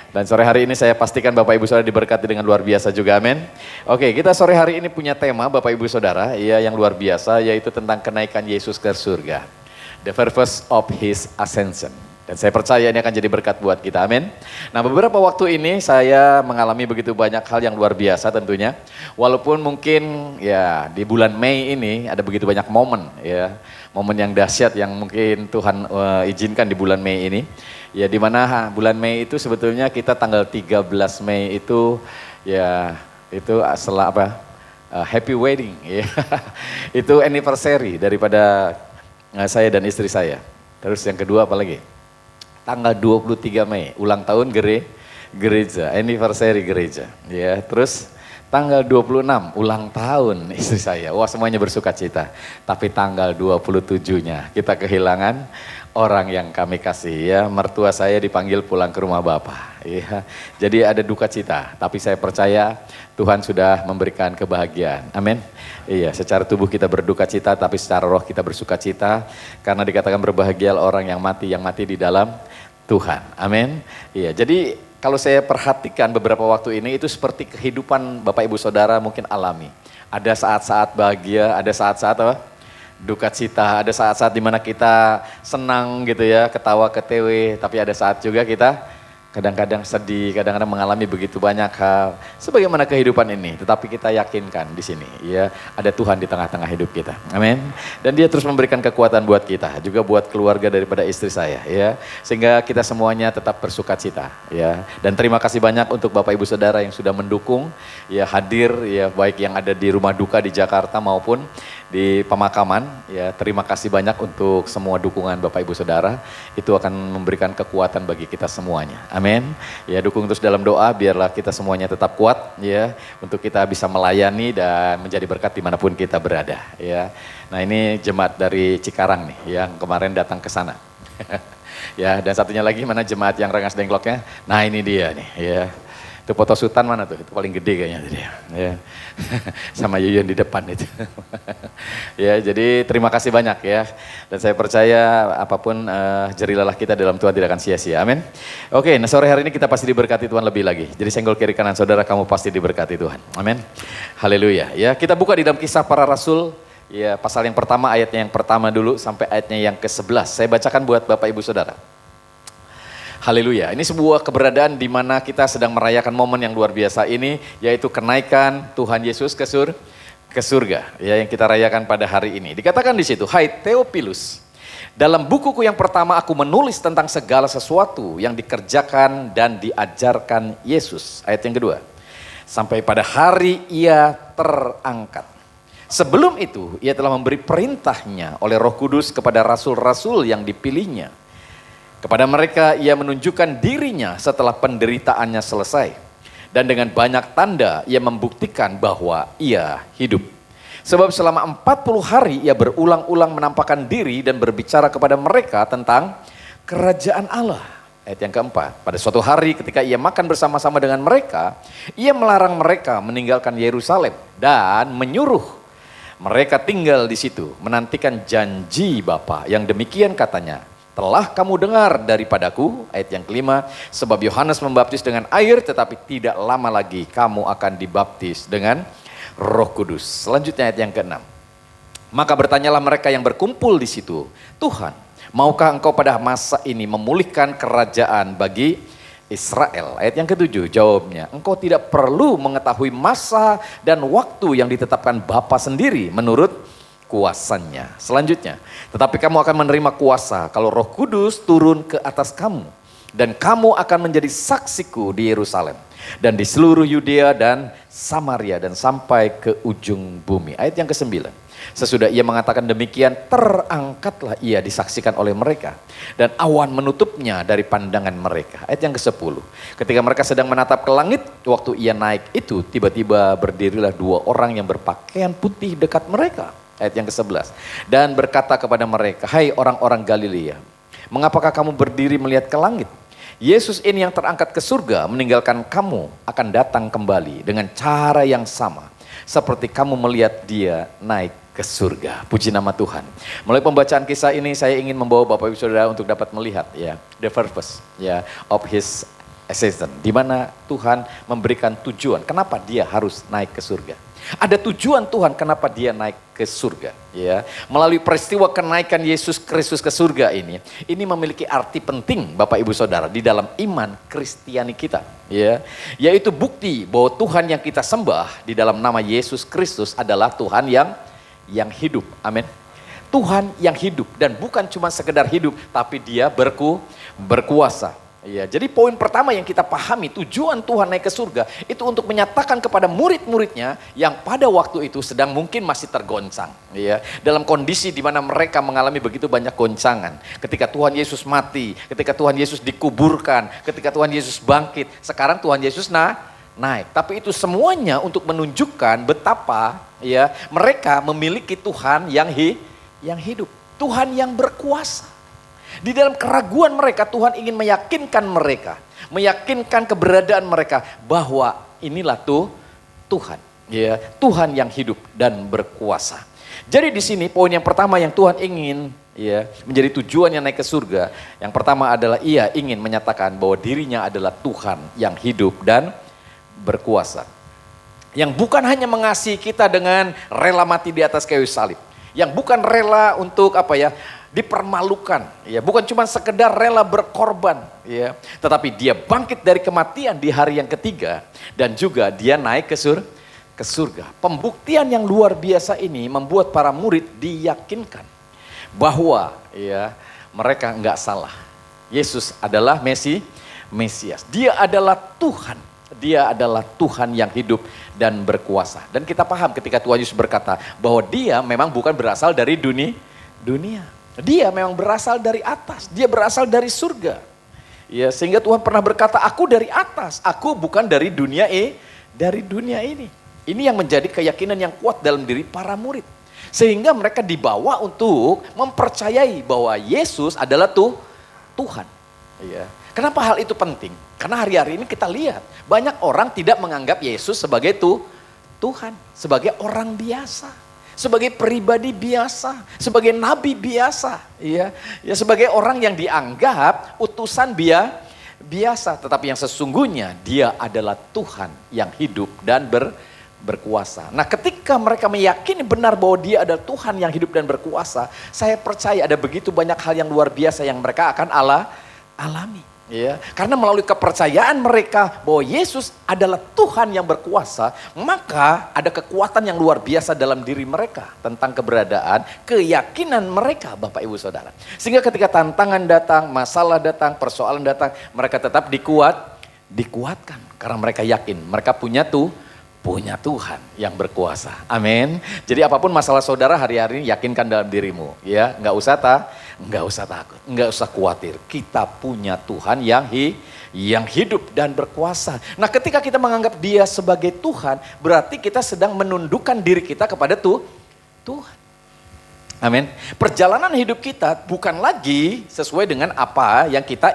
Dan sore hari ini saya pastikan Bapak Ibu Saudara diberkati dengan luar biasa juga, amin. Oke, kita sore hari ini punya tema Bapak Ibu Saudara, ya yang luar biasa, yaitu tentang kenaikan Yesus ke surga. The purpose of His ascension. Dan saya percaya ini akan jadi berkat buat kita, amin. Nah beberapa waktu ini saya mengalami begitu banyak hal yang luar biasa tentunya. Walaupun mungkin ya di bulan Mei ini ada begitu banyak momen ya. Momen yang dahsyat yang mungkin Tuhan izinkan di bulan Mei ini. Ya di mana bulan Mei itu sebetulnya kita tanggal 13 Mei itu ya itu setelah apa? Happy wedding ya. Itu anniversary daripada saya dan istri saya. Terus yang kedua apa lagi? Tanggal 23 Mei, ulang tahun gereja, anniversary gereja. Ya, terus tanggal 26, ulang tahun istri saya. Wah, semuanya bersuka cita. Tapi tanggal 27-nya kita kehilangan orang yang kami kasih ya. Mertua saya dipanggil pulang ke rumah Bapak. Ya. Jadi ada duka cita, tapi saya percaya Tuhan sudah memberikan kebahagiaan. Amin. Iya, secara tubuh kita berduka cita, tapi secara roh kita bersuka cita. Karena dikatakan berbahagia orang yang mati di dalam Tuhan. Amin. Iya, jadi kalau saya perhatikan beberapa waktu ini itu seperti kehidupan Bapak Ibu Saudara mungkin alami. Ada saat-saat bahagia, ada saat-saat apa? Duka cita, ada saat-saat dimana kita senang gitu ya, ketawa ketewe, tapi ada saat juga kita kadang-kadang sedih, kadang-kadang mengalami begitu banyak hal. Sebagaimana kehidupan ini, tetapi kita yakinkan di sini, ya ada Tuhan di tengah-tengah hidup kita. Amin. Dan Dia terus memberikan kekuatan buat kita, juga buat keluarga daripada istri saya, ya. Sehingga kita semuanya tetap bersuka cita, ya. Dan terima kasih banyak untuk Bapak Ibu Saudara yang sudah mendukung, ya hadir, ya baik yang ada di rumah duka di Jakarta maupun di pemakaman, ya terima kasih banyak untuk semua dukungan Bapak Ibu Saudara. Itu akan memberikan kekuatan bagi kita semuanya. Amin. Ya dukung terus dalam doa biarlah kita semuanya tetap kuat ya untuk kita bisa melayani dan menjadi berkat dimanapun kita berada ya. Nah ini jemaat dari Cikarang nih yang kemarin datang ke sana. Ya dan satunya lagi mana jemaat yang Rengas Dengkloknya? Nah ini dia nih ya. Itu foto Sultan mana tuh? Itu paling gede kayaknya tadi ya. Sama Yuyun di depan itu. Ya, jadi terima kasih banyak ya. Dan saya percaya apapun jerilalah kita dalam Tuhan tidak akan sia-sia. Amin. Oke, nah sore hari ini kita pasti diberkati Tuhan lebih lagi. Jadi senggol kiri kanan saudara kamu pasti diberkati Tuhan. Amin. Haleluya. Ya, kita buka di dalam Kisah Para Rasul ya pasal yang pertama ayatnya yang pertama dulu sampai ayatnya yang ke-11. Saya bacakan buat Bapak Ibu Saudara. Haleluya, ini sebuah keberadaan di mana kita sedang merayakan momen yang luar biasa ini, yaitu kenaikan Tuhan Yesus ke surga, ya yang kita rayakan pada hari ini. Dikatakan di situ, hai Theophilus, dalam bukuku yang pertama aku menulis tentang segala sesuatu yang dikerjakan dan diajarkan Yesus. Ayat yang kedua, sampai pada hari ia terangkat. Sebelum itu, ia telah memberi perintahnya oleh Roh Kudus kepada rasul-rasul yang dipilihnya. Kepada mereka ia menunjukkan dirinya setelah penderitaannya selesai. Dan dengan banyak tanda ia membuktikan bahwa ia hidup. Sebab selama 40 hari ia berulang-ulang menampakkan diri dan berbicara kepada mereka tentang kerajaan Allah. Ayat yang keempat, pada suatu hari ketika ia makan bersama-sama dengan mereka, ia melarang mereka meninggalkan Yerusalem dan menyuruh mereka tinggal di situ, menantikan janji Bapa yang demikian katanya, telah kamu dengar daripadaku, ayat yang kelima, sebab Yohanes membaptis dengan air, tetapi tidak lama lagi kamu akan dibaptis dengan Roh Kudus. Selanjutnya ayat yang keenam, maka bertanyalah mereka yang berkumpul di situ, Tuhan, maukah engkau pada masa ini memulihkan kerajaan bagi Israel? Ayat yang ketujuh jawabnya, engkau tidak perlu mengetahui masa dan waktu yang ditetapkan Bapa sendiri menurut kuasanya. Selanjutnya, tetapi kamu akan menerima kuasa kalau Roh Kudus turun ke atas kamu. Dan kamu akan menjadi saksiku di Yerusalem dan di seluruh Yudea dan Samaria dan sampai ke ujung bumi. Ayat yang ke-9. Sesudah ia mengatakan demikian, terangkatlah ia disaksikan oleh mereka. Dan awan menutupnya dari pandangan mereka. Ayat yang ke-10. Ketika mereka sedang menatap ke langit, waktu ia naik itu, tiba-tiba berdirilah dua orang yang berpakaian putih dekat mereka. Ayat yang ke-11. Dan berkata kepada mereka, hai orang-orang Galilea, mengapakah kamu berdiri melihat ke langit? Yesus ini yang terangkat ke surga meninggalkan kamu akan datang kembali dengan cara yang sama. Seperti kamu melihat dia naik ke surga. Puji nama Tuhan. Melalui pembacaan kisah ini saya ingin membawa Bapak Ibu Saudara untuk dapat melihat ya the purpose ya of his existence. Di mana Tuhan memberikan tujuan kenapa dia harus naik ke surga. Ada tujuan Tuhan kenapa dia naik ke surga ya. Melalui peristiwa kenaikan Yesus Kristus ke surga ini memiliki arti penting Bapak Ibu Saudara di dalam iman Kristiani kita ya. Yaitu bukti bahwa Tuhan yang kita sembah di dalam nama Yesus Kristus adalah Tuhan yang hidup. Amin. Tuhan yang hidup dan bukan cuma sekedar hidup tapi dia berkuasa. Ya, jadi poin pertama yang kita pahami tujuan Tuhan naik ke surga itu untuk menyatakan kepada murid-muridnya yang pada waktu itu sedang mungkin masih tergoncang. Ya, dalam kondisi di mana mereka mengalami begitu banyak goncangan. Ketika Tuhan Yesus mati, ketika Tuhan Yesus dikuburkan, ketika Tuhan Yesus bangkit, sekarang Tuhan Yesus naik. Tapi itu semuanya untuk menunjukkan betapa ya mereka memiliki Tuhan yang hidup, Tuhan yang berkuasa. Di dalam keraguan mereka Tuhan ingin meyakinkan mereka, meyakinkan keberadaan mereka bahwa inilah Tuhan, ya Tuhan yang hidup dan berkuasa. Jadi di sini poin yang pertama yang Tuhan ingin ya menjadi tujuannya naik ke surga, yang pertama adalah ia ingin menyatakan bahwa dirinya adalah Tuhan yang hidup dan berkuasa. Yang bukan hanya mengasihi kita dengan rela mati di atas kayu salib, yang bukan rela untuk dipermalukan, ya bukan cuma sekedar rela berkorban, ya, tetapi dia bangkit dari kematian di hari yang ketiga dan juga dia naik ke surga. Pembuktian yang luar biasa ini membuat para murid diyakinkan bahwa ya mereka enggak salah. Yesus adalah Mesias. Dia adalah Tuhan. Dia adalah Tuhan yang hidup dan berkuasa. Dan kita paham ketika Tuhan Yesus berkata bahwa dia memang bukan berasal dari dunia. Dia memang berasal dari atas, dia berasal dari surga. Ya, sehingga Tuhan pernah berkata, aku dari atas, aku bukan dari dunia ini. Ini yang menjadi keyakinan yang kuat dalam diri para murid. Sehingga mereka dibawa untuk mempercayai bahwa Yesus adalah Tuhan. Ya. Kenapa hal itu penting? Karena hari-hari ini kita lihat, banyak orang tidak menganggap Yesus sebagai Tuhan, sebagai orang biasa. Sebagai pribadi biasa, sebagai nabi biasa, ya sebagai orang yang dianggap utusan biasa, tetapi yang sesungguhnya dia adalah Tuhan yang hidup dan berkuasa. Nah, ketika mereka meyakini benar bahwa dia adalah Tuhan yang hidup dan berkuasa, saya percaya ada begitu banyak hal yang luar biasa yang mereka akan alami. Ya, karena melalui kepercayaan mereka bahwa Yesus adalah Tuhan yang berkuasa, maka ada kekuatan yang luar biasa dalam diri mereka tentang keberadaan, keyakinan mereka Bapak Ibu Saudara. Sehingga ketika tantangan datang, masalah datang, persoalan datang, mereka tetap dikuatkan karena mereka yakin mereka punya punya Tuhan yang berkuasa. Amin. Jadi apapun masalah saudara hari-hari ini yakinkan dalam dirimu. Ya, nggak usah takut, nggak usah khawatir. Kita punya Tuhan yang hidup dan berkuasa. Nah, ketika kita menganggap Dia sebagai Tuhan, berarti kita sedang menundukkan diri kita kepada Tuhan. Amin. Perjalanan hidup kita bukan lagi sesuai dengan apa yang kita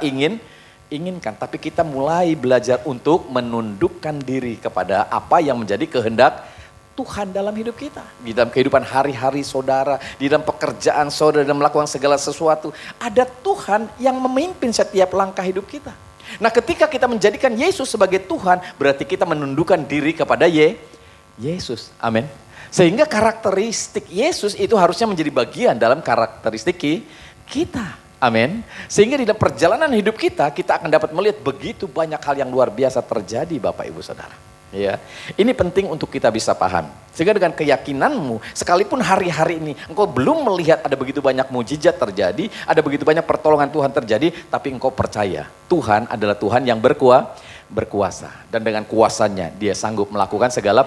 inginkan, tapi kita mulai belajar untuk menundukkan diri kepada apa yang menjadi kehendak Tuhan dalam hidup kita. Di dalam kehidupan hari-hari saudara, di dalam pekerjaan saudara, dalam melakukan segala sesuatu, ada Tuhan yang memimpin setiap langkah hidup kita. Nah, ketika kita menjadikan Yesus sebagai Tuhan, berarti kita menundukkan diri kepada Yesus. Amin. Sehingga karakteristik Yesus itu harusnya menjadi bagian dalam karakteristik kita. Amin. Sehingga di dalam perjalanan hidup kita akan dapat melihat begitu banyak hal yang luar biasa terjadi Bapak Ibu Saudara. Ya, ini penting untuk kita bisa paham. Sehingga dengan keyakinanmu, sekalipun hari-hari ini engkau belum melihat ada begitu banyak mujizat terjadi, ada begitu banyak pertolongan Tuhan terjadi, tapi engkau percaya Tuhan adalah Tuhan yang berkuasa. Dan dengan kuasanya Dia sanggup melakukan segala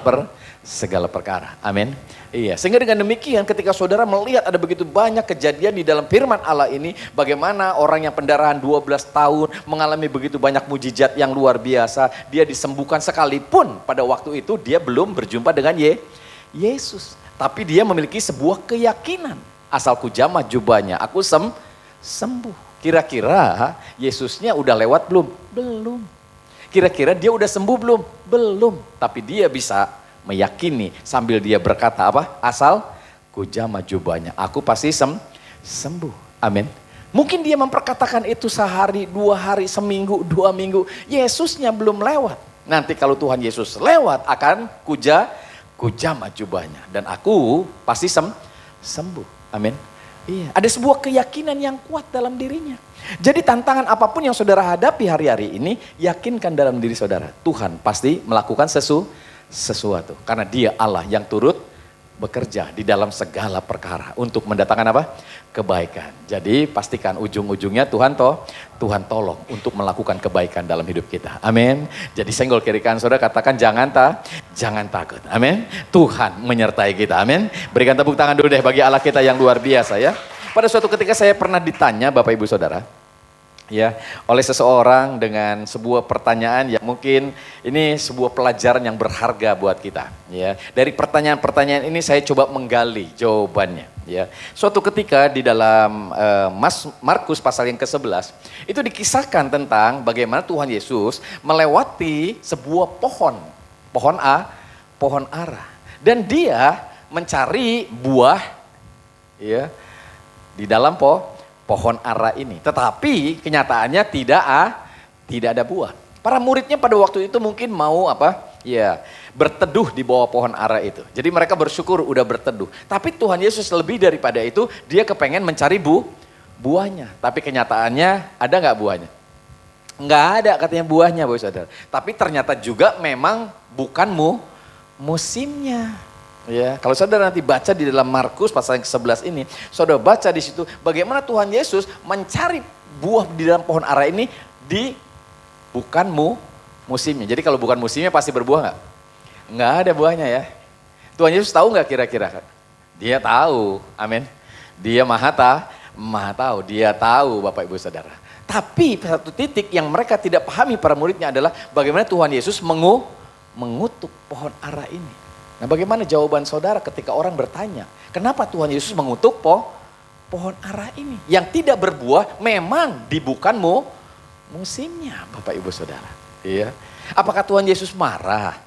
perkara. Amin. Iya, sehingga dengan demikian ketika saudara melihat ada begitu banyak kejadian di dalam firman Allah ini, bagaimana orang yang pendarahan 12 tahun mengalami begitu banyak mujizat yang luar biasa, dia disembuhkan sekalipun pada waktu itu dia belum berjumpa dengan Yesus. Tapi dia memiliki sebuah keyakinan, asalku jamah jubahnya, aku sembuh. Kira-kira Yesusnya udah lewat belum? Belum. Kira-kira dia udah sembuh belum? Belum. Tapi dia bisa meyakini sambil dia berkata apa? Asal ku jamah jubahnya, aku pasti sembuh. Amin. Mungkin dia memperkatakan itu sehari, 2 hari, seminggu, 2 minggu. Yesusnya belum lewat. Nanti kalau Tuhan Yesus lewat akan ku jamah jubahnya dan aku pasti sembuh. Amin. Iya, ada sebuah keyakinan yang kuat dalam dirinya. Jadi tantangan apapun yang saudara hadapi hari-hari ini, yakinkan dalam diri saudara, Tuhan pasti melakukan sesuatu. Karena Dia Allah yang turut bekerja di dalam segala perkara untuk mendatangkan apa? Kebaikan. Jadi pastikan ujung-ujungnya Tuhan tolong untuk melakukan kebaikan dalam hidup kita. Amin. Jadi senggol kiri kanan saudara, katakan jangan takut. Amin. Tuhan menyertai kita. Amin. Berikan tepuk tangan dulu deh bagi Allah kita yang luar biasa ya. Pada suatu ketika saya pernah ditanya Bapak Ibu Saudara, ya, oleh seseorang dengan sebuah pertanyaan yang mungkin ini sebuah pelajaran yang berharga buat kita. Ya, dari pertanyaan-pertanyaan ini saya coba menggali jawabannya. Ya, suatu ketika di dalam Markus pasal yang ke-11 itu dikisahkan tentang bagaimana Tuhan Yesus melewati sebuah pohon ara, dan Dia mencari buah, ya, di dalam pohon ara ini. Tetapi kenyataannya tidak ada buah. Para muridnya pada waktu itu mungkin mau apa? Ya, berteduh di bawah pohon ara itu. Jadi mereka bersyukur udah berteduh. Tapi Tuhan Yesus lebih daripada itu, Dia kepengen mencari buahnya. Tapi kenyataannya ada nggak buahnya? Nggak ada katanya buahnya, Bapak Saudara. Tapi ternyata juga memang bukan musimnya. Ya, kalau saudara nanti baca di dalam Markus pasal yang ke-11 ini, saudara baca di situ bagaimana Tuhan Yesus mencari buah di dalam pohon ara ini di bukan musimnya. Jadi kalau bukan musimnya pasti berbuah nggak? Nggak ada buahnya ya. Tuhan Yesus tahu nggak kira-kira? Dia tahu, amin. Dia maha tahu, Dia tahu Bapak Ibu Saudara. Tapi satu titik yang mereka tidak pahami para muridnya adalah bagaimana Tuhan Yesus mengutuk pohon ara ini. Nah, bagaimana jawaban saudara ketika orang bertanya, kenapa Tuhan Yesus mengutuk pohon ara ini? Yang tidak berbuah memang bukan musimnya, Bapak Ibu Saudara. Iya. Apakah Tuhan Yesus marah?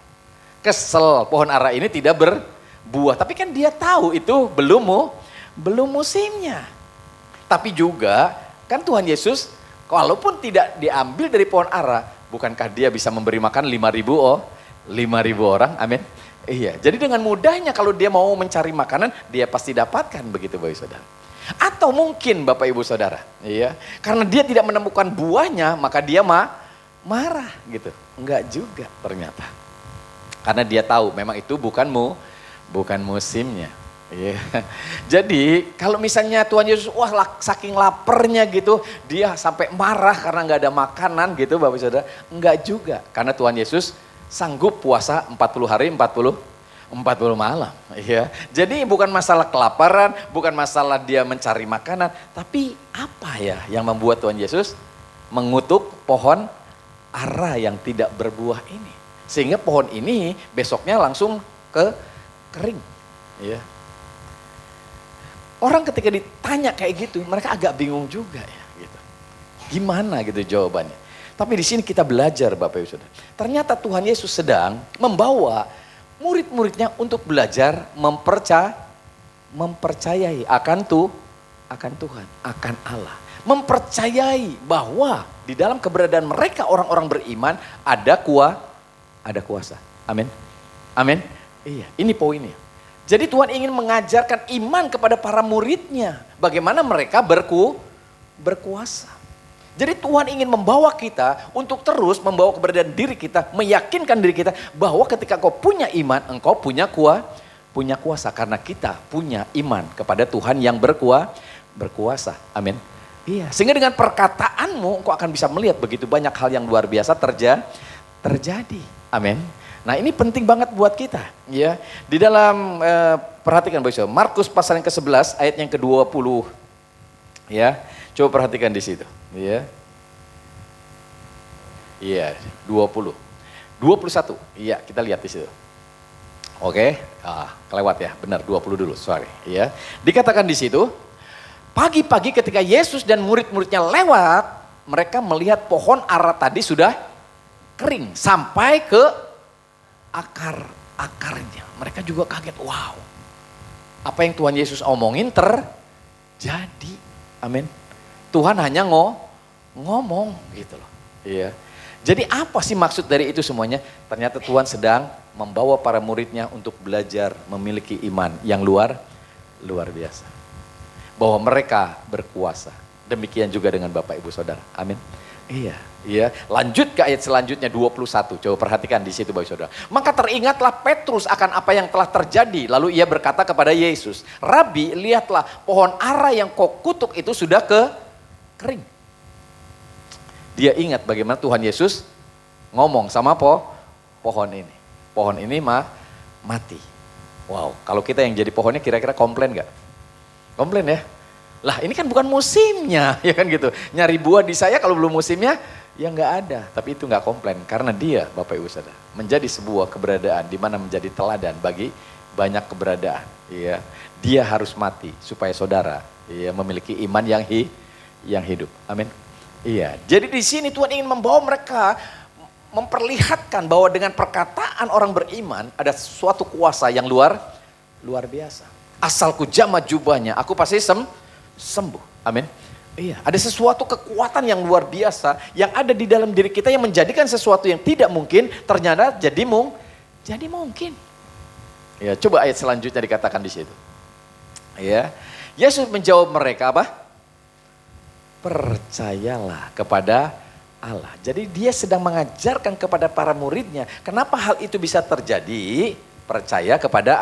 Kesel pohon ara ini tidak berbuah. Tapi kan Dia tahu itu belum musimnya. Tapi juga kan Tuhan Yesus walaupun tidak diambil dari pohon ara, bukankah Dia bisa memberi makan 5.000 orang? Amin. Iya, jadi dengan mudahnya kalau dia mau mencari makanan, dia pasti dapatkan begitu Bapak Ibu Saudara. Atau mungkin Bapak Ibu Saudara, iya, karena dia tidak menemukan buahnya, maka dia marah gitu. Enggak juga ternyata. Karena dia tahu memang itu bukan musimnya. Iya. Jadi kalau misalnya Tuhan Yesus, saking laparnya gitu, dia sampai marah karena nggak ada makanan gitu Bapak Saudara. Enggak juga, karena Tuhan Yesus sanggup puasa 40 hari 40 malam. Ya. Jadi bukan masalah kelaparan, bukan masalah dia mencari makanan, tapi apa ya yang membuat Tuhan Yesus mengutuk pohon ara yang tidak berbuah ini. Sehingga pohon ini besoknya langsung kering. Ya. Orang ketika ditanya kayak gitu, mereka agak bingung juga ya. Gitu. Gimana gitu jawabannya. Tapi di sini kita belajar Bapak Ibu Saudara. Ternyata Tuhan Yesus sedang membawa murid-muridnya untuk belajar mempercayai akan Tuhan, akan Allah. Mempercayai bahwa di dalam keberadaan mereka orang-orang beriman ada kuasa. Amin. Amin. Iya, ini poinnya. Jadi Tuhan ingin mengajarkan iman kepada para muridnya. Bagaimana mereka berkuasa. Jadi Tuhan ingin membawa kita untuk terus membawa keberadaan diri kita. Meyakinkan diri kita bahwa ketika kau punya iman, engkau punya kuasa. Karena kita punya iman kepada Tuhan yang berkuasa. Amin. Iya. Sehingga dengan perkataanmu engkau akan bisa melihat begitu banyak hal yang luar biasa terjadi. Amin. Nah ini penting banget buat kita. Ya. Di dalam, perhatikan Bapak, Markus pasal yang ke-11 ayat yang ke-20. Ya, coba perhatikan di situ. Ya. Iya, 20. 21. Iya, kita lihat di situ. Oke, kelewat ya, benar 20 dulu, sorry. Ya. Dikatakan di situ, pagi-pagi ketika Yesus dan murid-muridnya lewat, mereka melihat pohon ara tadi sudah kering sampai ke akarnya. Mereka juga kaget, wow. Apa yang Tuhan Yesus omongin terjadi. Amin. Tuhan hanya ngomong gitu loh. Iya. Jadi apa sih maksud dari itu semuanya? Ternyata Tuhan sedang membawa para muridnya untuk belajar memiliki iman yang luar biasa. Bahwa mereka berkuasa. Demikian juga dengan Bapak Ibu Saudara. Amin. Iya, iya. Lanjut ke ayat selanjutnya 21. Coba perhatikan di situ Bapak Saudara. Maka teringatlah Petrus akan apa yang telah terjadi. Lalu ia berkata kepada Yesus, Rabi, lihatlah pohon ara yang kau kutuk itu sudah kering. Dia ingat bagaimana Tuhan Yesus ngomong sama pohon ini. Pohon ini mati. Wow, kalau kita yang jadi pohonnya kira-kira komplain gak? Komplain ya? Lah ini kan bukan musimnya, ya kan gitu. Nyari buah di saya kalau belum musimnya, ya nggak ada. Tapi itu nggak komplain, karena dia, Bapak Ibu Saudara, menjadi sebuah keberadaan di mana menjadi teladan bagi banyak keberadaan. Ya, dia harus mati supaya saudara ya, memiliki iman yang hidup. Amin. Iya. Jadi di sini Tuhan ingin membawa mereka memperlihatkan bahwa dengan perkataan orang beriman ada suatu kuasa yang luar biasa. Asalku jamah jubahnya, aku pasti sembuh. Amin. Iya, ada sesuatu kekuatan yang luar biasa yang ada di dalam diri kita yang menjadikan sesuatu yang tidak mungkin ternyata jadi mungkin. Ya, coba ayat selanjutnya dikatakan di situ. Ya. Yesus menjawab mereka apa? Percayalah kepada Allah. Jadi dia sedang mengajarkan kepada para muridnya, kenapa hal itu bisa terjadi? Percaya kepada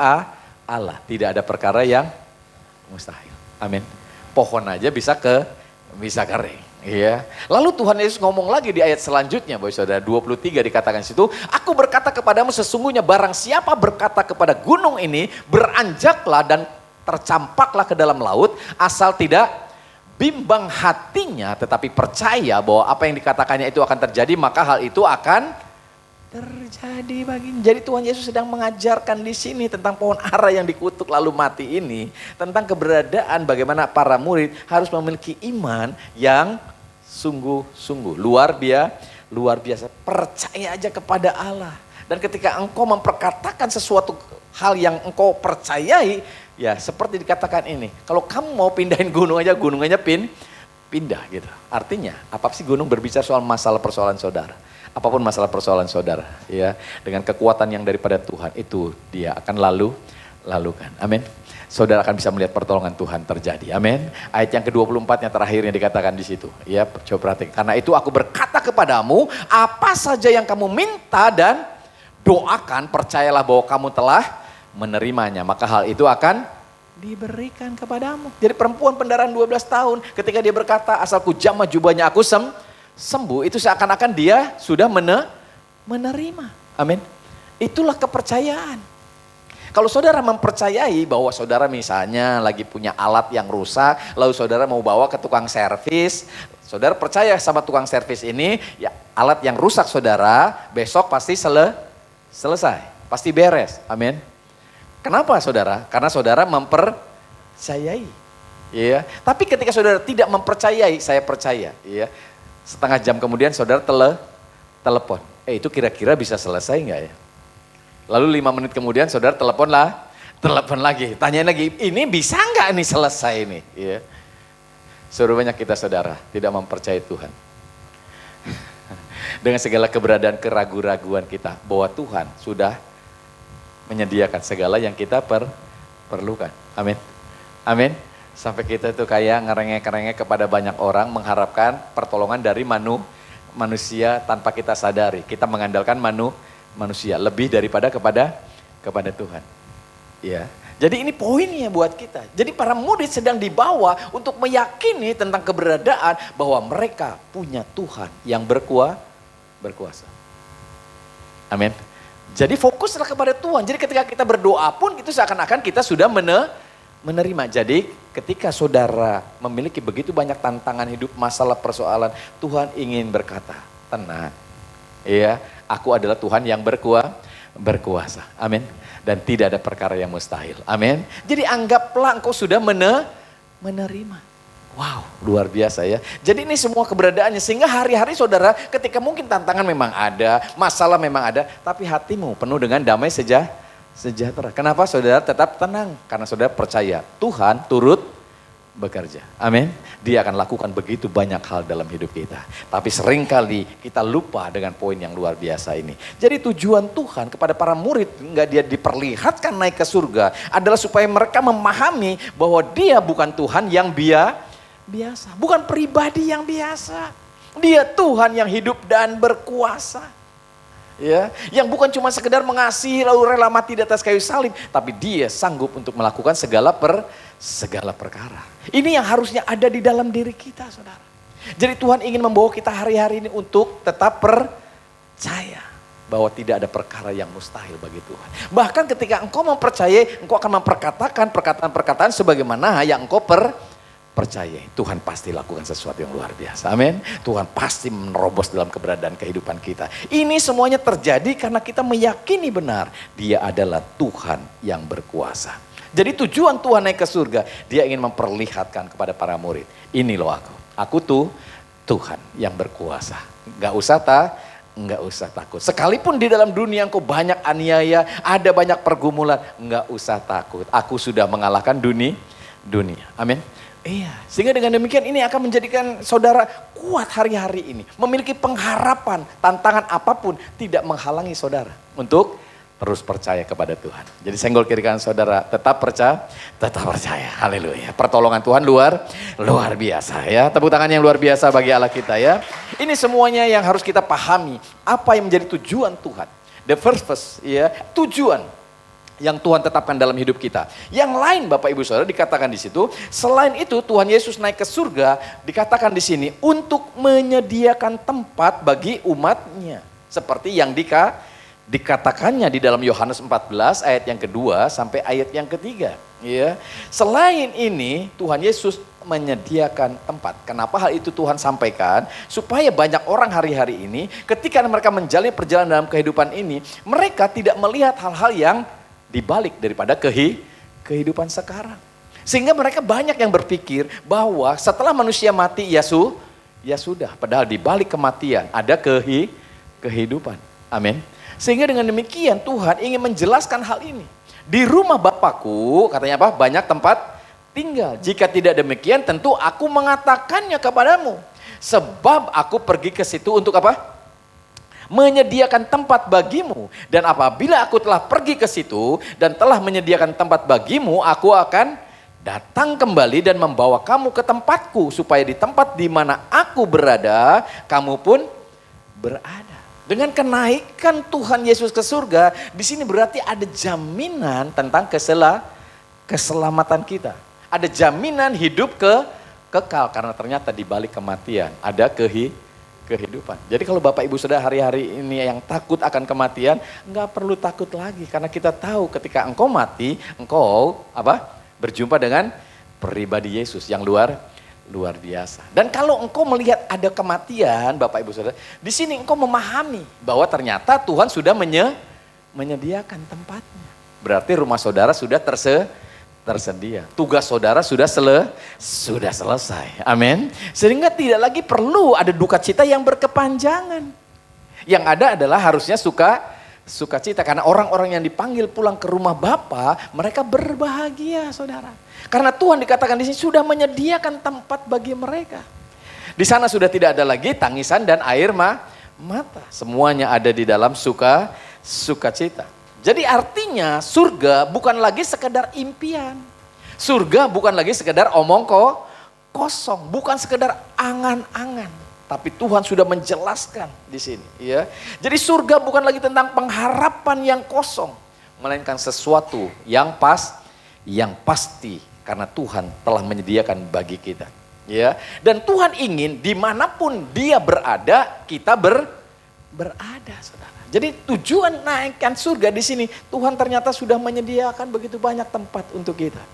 Allah. Tidak ada perkara yang mustahil. Amin. Pohon aja bisa kering. Ya. Lalu Tuhan Yesus ngomong lagi di ayat selanjutnya, Bapak Saudara, 23 dikatakan situ, aku berkata kepadamu sesungguhnya barang siapa berkata kepada gunung ini, beranjaklah dan tercampaklah ke dalam laut, asal tidak bimbang hatinya, tetapi percaya bahwa apa yang dikatakannya itu akan terjadi, maka hal itu akan terjadi baginya. Jadi Tuhan Yesus sedang mengajarkan di sini tentang pohon ara yang dikutuk lalu mati ini, tentang keberadaan bagaimana para murid harus memiliki iman yang sungguh-sungguh luar biasa. Percaya aja kepada Allah. Dan ketika engkau memperkatakan sesuatu hal yang engkau percayai, ya seperti dikatakan ini, kalau kamu mau pindahin gunung aja, gunungnya pindah gitu. Artinya, apa sih gunung berbicara soal masalah persoalan saudara? Apapun masalah persoalan saudara, ya, dengan kekuatan yang daripada Tuhan itu dia akan lalukan. Amin. Saudara akan bisa melihat pertolongan Tuhan terjadi. Amin. Ayat yang ke-24 yang terakhirnya dikatakan di situ. Ya, coba perhatikan. Karena itu aku berkata kepadamu, apa saja yang kamu minta dan doakan, percayalah bahwa kamu telah menerimanya, maka hal itu akan diberikan kepadamu. Jadi perempuan pendarahan 12 tahun, ketika dia berkata, asalku jamah jubahnya aku sembuh, itu seakan-akan dia sudah menerima. Amin. Itulah kepercayaan. Kalau saudara mempercayai bahwa saudara misalnya lagi punya alat yang rusak, lalu saudara mau bawa ke tukang servis, saudara percaya sama tukang servis ini, ya alat yang rusak saudara besok pasti selesai, pasti beres. Amin. Kenapa saudara? Karena saudara mempercayai. Iya. Tapi ketika saudara tidak mempercayai, saya percaya, iya. Setengah jam kemudian saudara telepon. Itu kira-kira bisa selesai enggak ya? Lalu 5 menit kemudian saudara telepon lagi, tanyain lagi, ini bisa enggak ini selesai ini? Iya. Sebenarnya kita saudara tidak mempercayai Tuhan. Dengan segala keberadaan keraguan-raguan kita bahwa Tuhan sudah menyediakan segala yang kita perlukan. Amin. Amin. Sampai kita itu kayak ngerengek-ngerengek kepada banyak orang mengharapkan pertolongan dari manusia tanpa kita sadari. Kita mengandalkan manusia lebih daripada kepada Tuhan. Ya. Jadi ini poinnya buat kita. Jadi para murid sedang dibawa untuk meyakini tentang keberadaan bahwa mereka punya Tuhan yang berkuasa. Amin. Jadi fokuslah kepada Tuhan. Jadi ketika kita berdoa pun itu seakan-akan kita sudah menerima. Jadi ketika saudara memiliki begitu banyak tantangan hidup, masalah, persoalan, Tuhan ingin berkata, tenang. Iya, aku adalah Tuhan yang berkuasa. Amin. Dan tidak ada perkara yang mustahil. Amin. Jadi anggaplah engkau sudah menerima. Wow, luar biasa ya. Jadi ini semua keberadaannya sehingga hari-hari saudara ketika mungkin tantangan memang ada, masalah memang ada, tapi hatimu penuh dengan damai sejahtera. Kenapa saudara tetap tenang? Karena saudara percaya Tuhan turut bekerja. Amin. Dia akan lakukan begitu banyak hal dalam hidup kita. Tapi seringkali kita lupa dengan poin yang luar biasa ini. Jadi tujuan Tuhan kepada para murid enggak dia diperlihatkan naik ke surga adalah supaya mereka memahami bahwa dia bukan Tuhan yang biasa. Bukan pribadi yang biasa. Dia Tuhan yang hidup dan berkuasa. Ya, yang bukan cuma sekedar mengasihi lalu rela mati di atas kayu salib, tapi dia sanggup untuk melakukan segala perkara. Ini yang harusnya ada di dalam diri kita, saudara. Jadi Tuhan ingin membawa kita hari-hari ini untuk tetap percaya bahwa tidak ada perkara yang mustahil bagi Tuhan. Bahkan ketika engkau mempercayai, engkau akan memperkatakan perkataan-perkataan sebagaimana yang engkau percaya, Tuhan pasti lakukan sesuatu yang luar biasa. Amin. Tuhan pasti menerobos dalam keberadaan kehidupan kita. Ini semuanya terjadi karena kita meyakini benar dia adalah Tuhan yang berkuasa. Jadi tujuan Tuhan naik ke surga, dia ingin memperlihatkan kepada para murid, ini loh aku tuh Tuhan yang berkuasa. Gak usah takut. Sekalipun di dalam dunia engkau banyak aniaya, ada banyak pergumulan, gak usah takut. Aku sudah mengalahkan dunia. Amin. Iya, sehingga dengan demikian ini akan menjadikan saudara kuat hari-hari ini. Memiliki pengharapan, tantangan apapun tidak menghalangi saudara untuk terus percaya kepada Tuhan. Jadi senggol kiri kanan saudara, tetap percaya. Haleluya. Pertolongan Tuhan luar biasa ya. Tepuk tangan yang luar biasa bagi Allah kita ya. Ini semuanya yang harus kita pahami. Apa yang menjadi tujuan Tuhan. The first ya, tujuan yang Tuhan tetapkan dalam hidup kita. Yang lain Bapak Ibu Saudara dikatakan di situ, selain itu Tuhan Yesus naik ke surga, dikatakan di sini untuk menyediakan tempat bagi umatnya. Seperti yang dikatakannya di dalam Yohanes 14 ayat yang kedua sampai ayat yang ketiga. Ya. Selain ini Tuhan Yesus menyediakan tempat. Kenapa hal itu Tuhan sampaikan? Supaya banyak orang hari-hari ini ketika mereka menjalani perjalanan dalam kehidupan ini, mereka tidak melihat hal-hal yang dibalik daripada kehidupan sekarang. Sehingga mereka banyak yang berpikir bahwa setelah manusia mati ya sudah. Padahal dibalik kematian ada kehidupan. Amin. Sehingga dengan demikian Tuhan ingin menjelaskan hal ini. Di rumah Bapakku katanya apa? Banyak tempat tinggal. Jika tidak demikian tentu aku mengatakannya kepadamu. Sebab aku pergi ke situ untuk apa? Menyediakan tempat bagimu. Dan apabila aku telah pergi ke situ dan telah menyediakan tempat bagimu, aku akan datang kembali dan membawa kamu ke tempatku, supaya di tempat di mana aku berada, kamu pun berada. Dengan kenaikan Tuhan Yesus ke surga, di sini berarti ada jaminan tentang keselamatan kita. Ada jaminan hidup kekal, karena ternyata di balik kematian ada kehidupan. Jadi kalau Bapak Ibu Saudara hari-hari ini yang takut akan kematian, enggak perlu takut lagi karena kita tahu ketika engkau mati, engkau berjumpa dengan pribadi Yesus yang luar biasa. Dan kalau engkau melihat ada kematian, Bapak Ibu Saudara, di sini engkau memahami bahwa ternyata Tuhan sudah menyediakan tempatnya. Berarti rumah saudara sudah tersedia. Tugas saudara sudah selesai. Amin. Sehingga tidak lagi perlu ada duka cita yang berkepanjangan. Yang ada adalah harusnya sukacita. Karena orang-orang yang dipanggil pulang ke rumah Bapa, mereka berbahagia, saudara. Karena Tuhan dikatakan di sini sudah menyediakan tempat bagi mereka. Di sana sudah tidak ada lagi tangisan dan air mata. Semuanya ada di dalam sukacita. Jadi artinya surga bukan lagi sekedar impian. Surga bukan lagi sekedar omong kosong, bukan sekedar angan-angan. Tapi Tuhan sudah menjelaskan di sini, ya. Jadi surga bukan lagi tentang pengharapan yang kosong, melainkan sesuatu yang pasti karena Tuhan telah menyediakan bagi kita, ya. Dan Tuhan ingin dimanapun Dia berada, kita berada, saudara. Jadi tujuan naikkan surga di sini, Tuhan ternyata sudah menyediakan begitu banyak tempat untuk kita.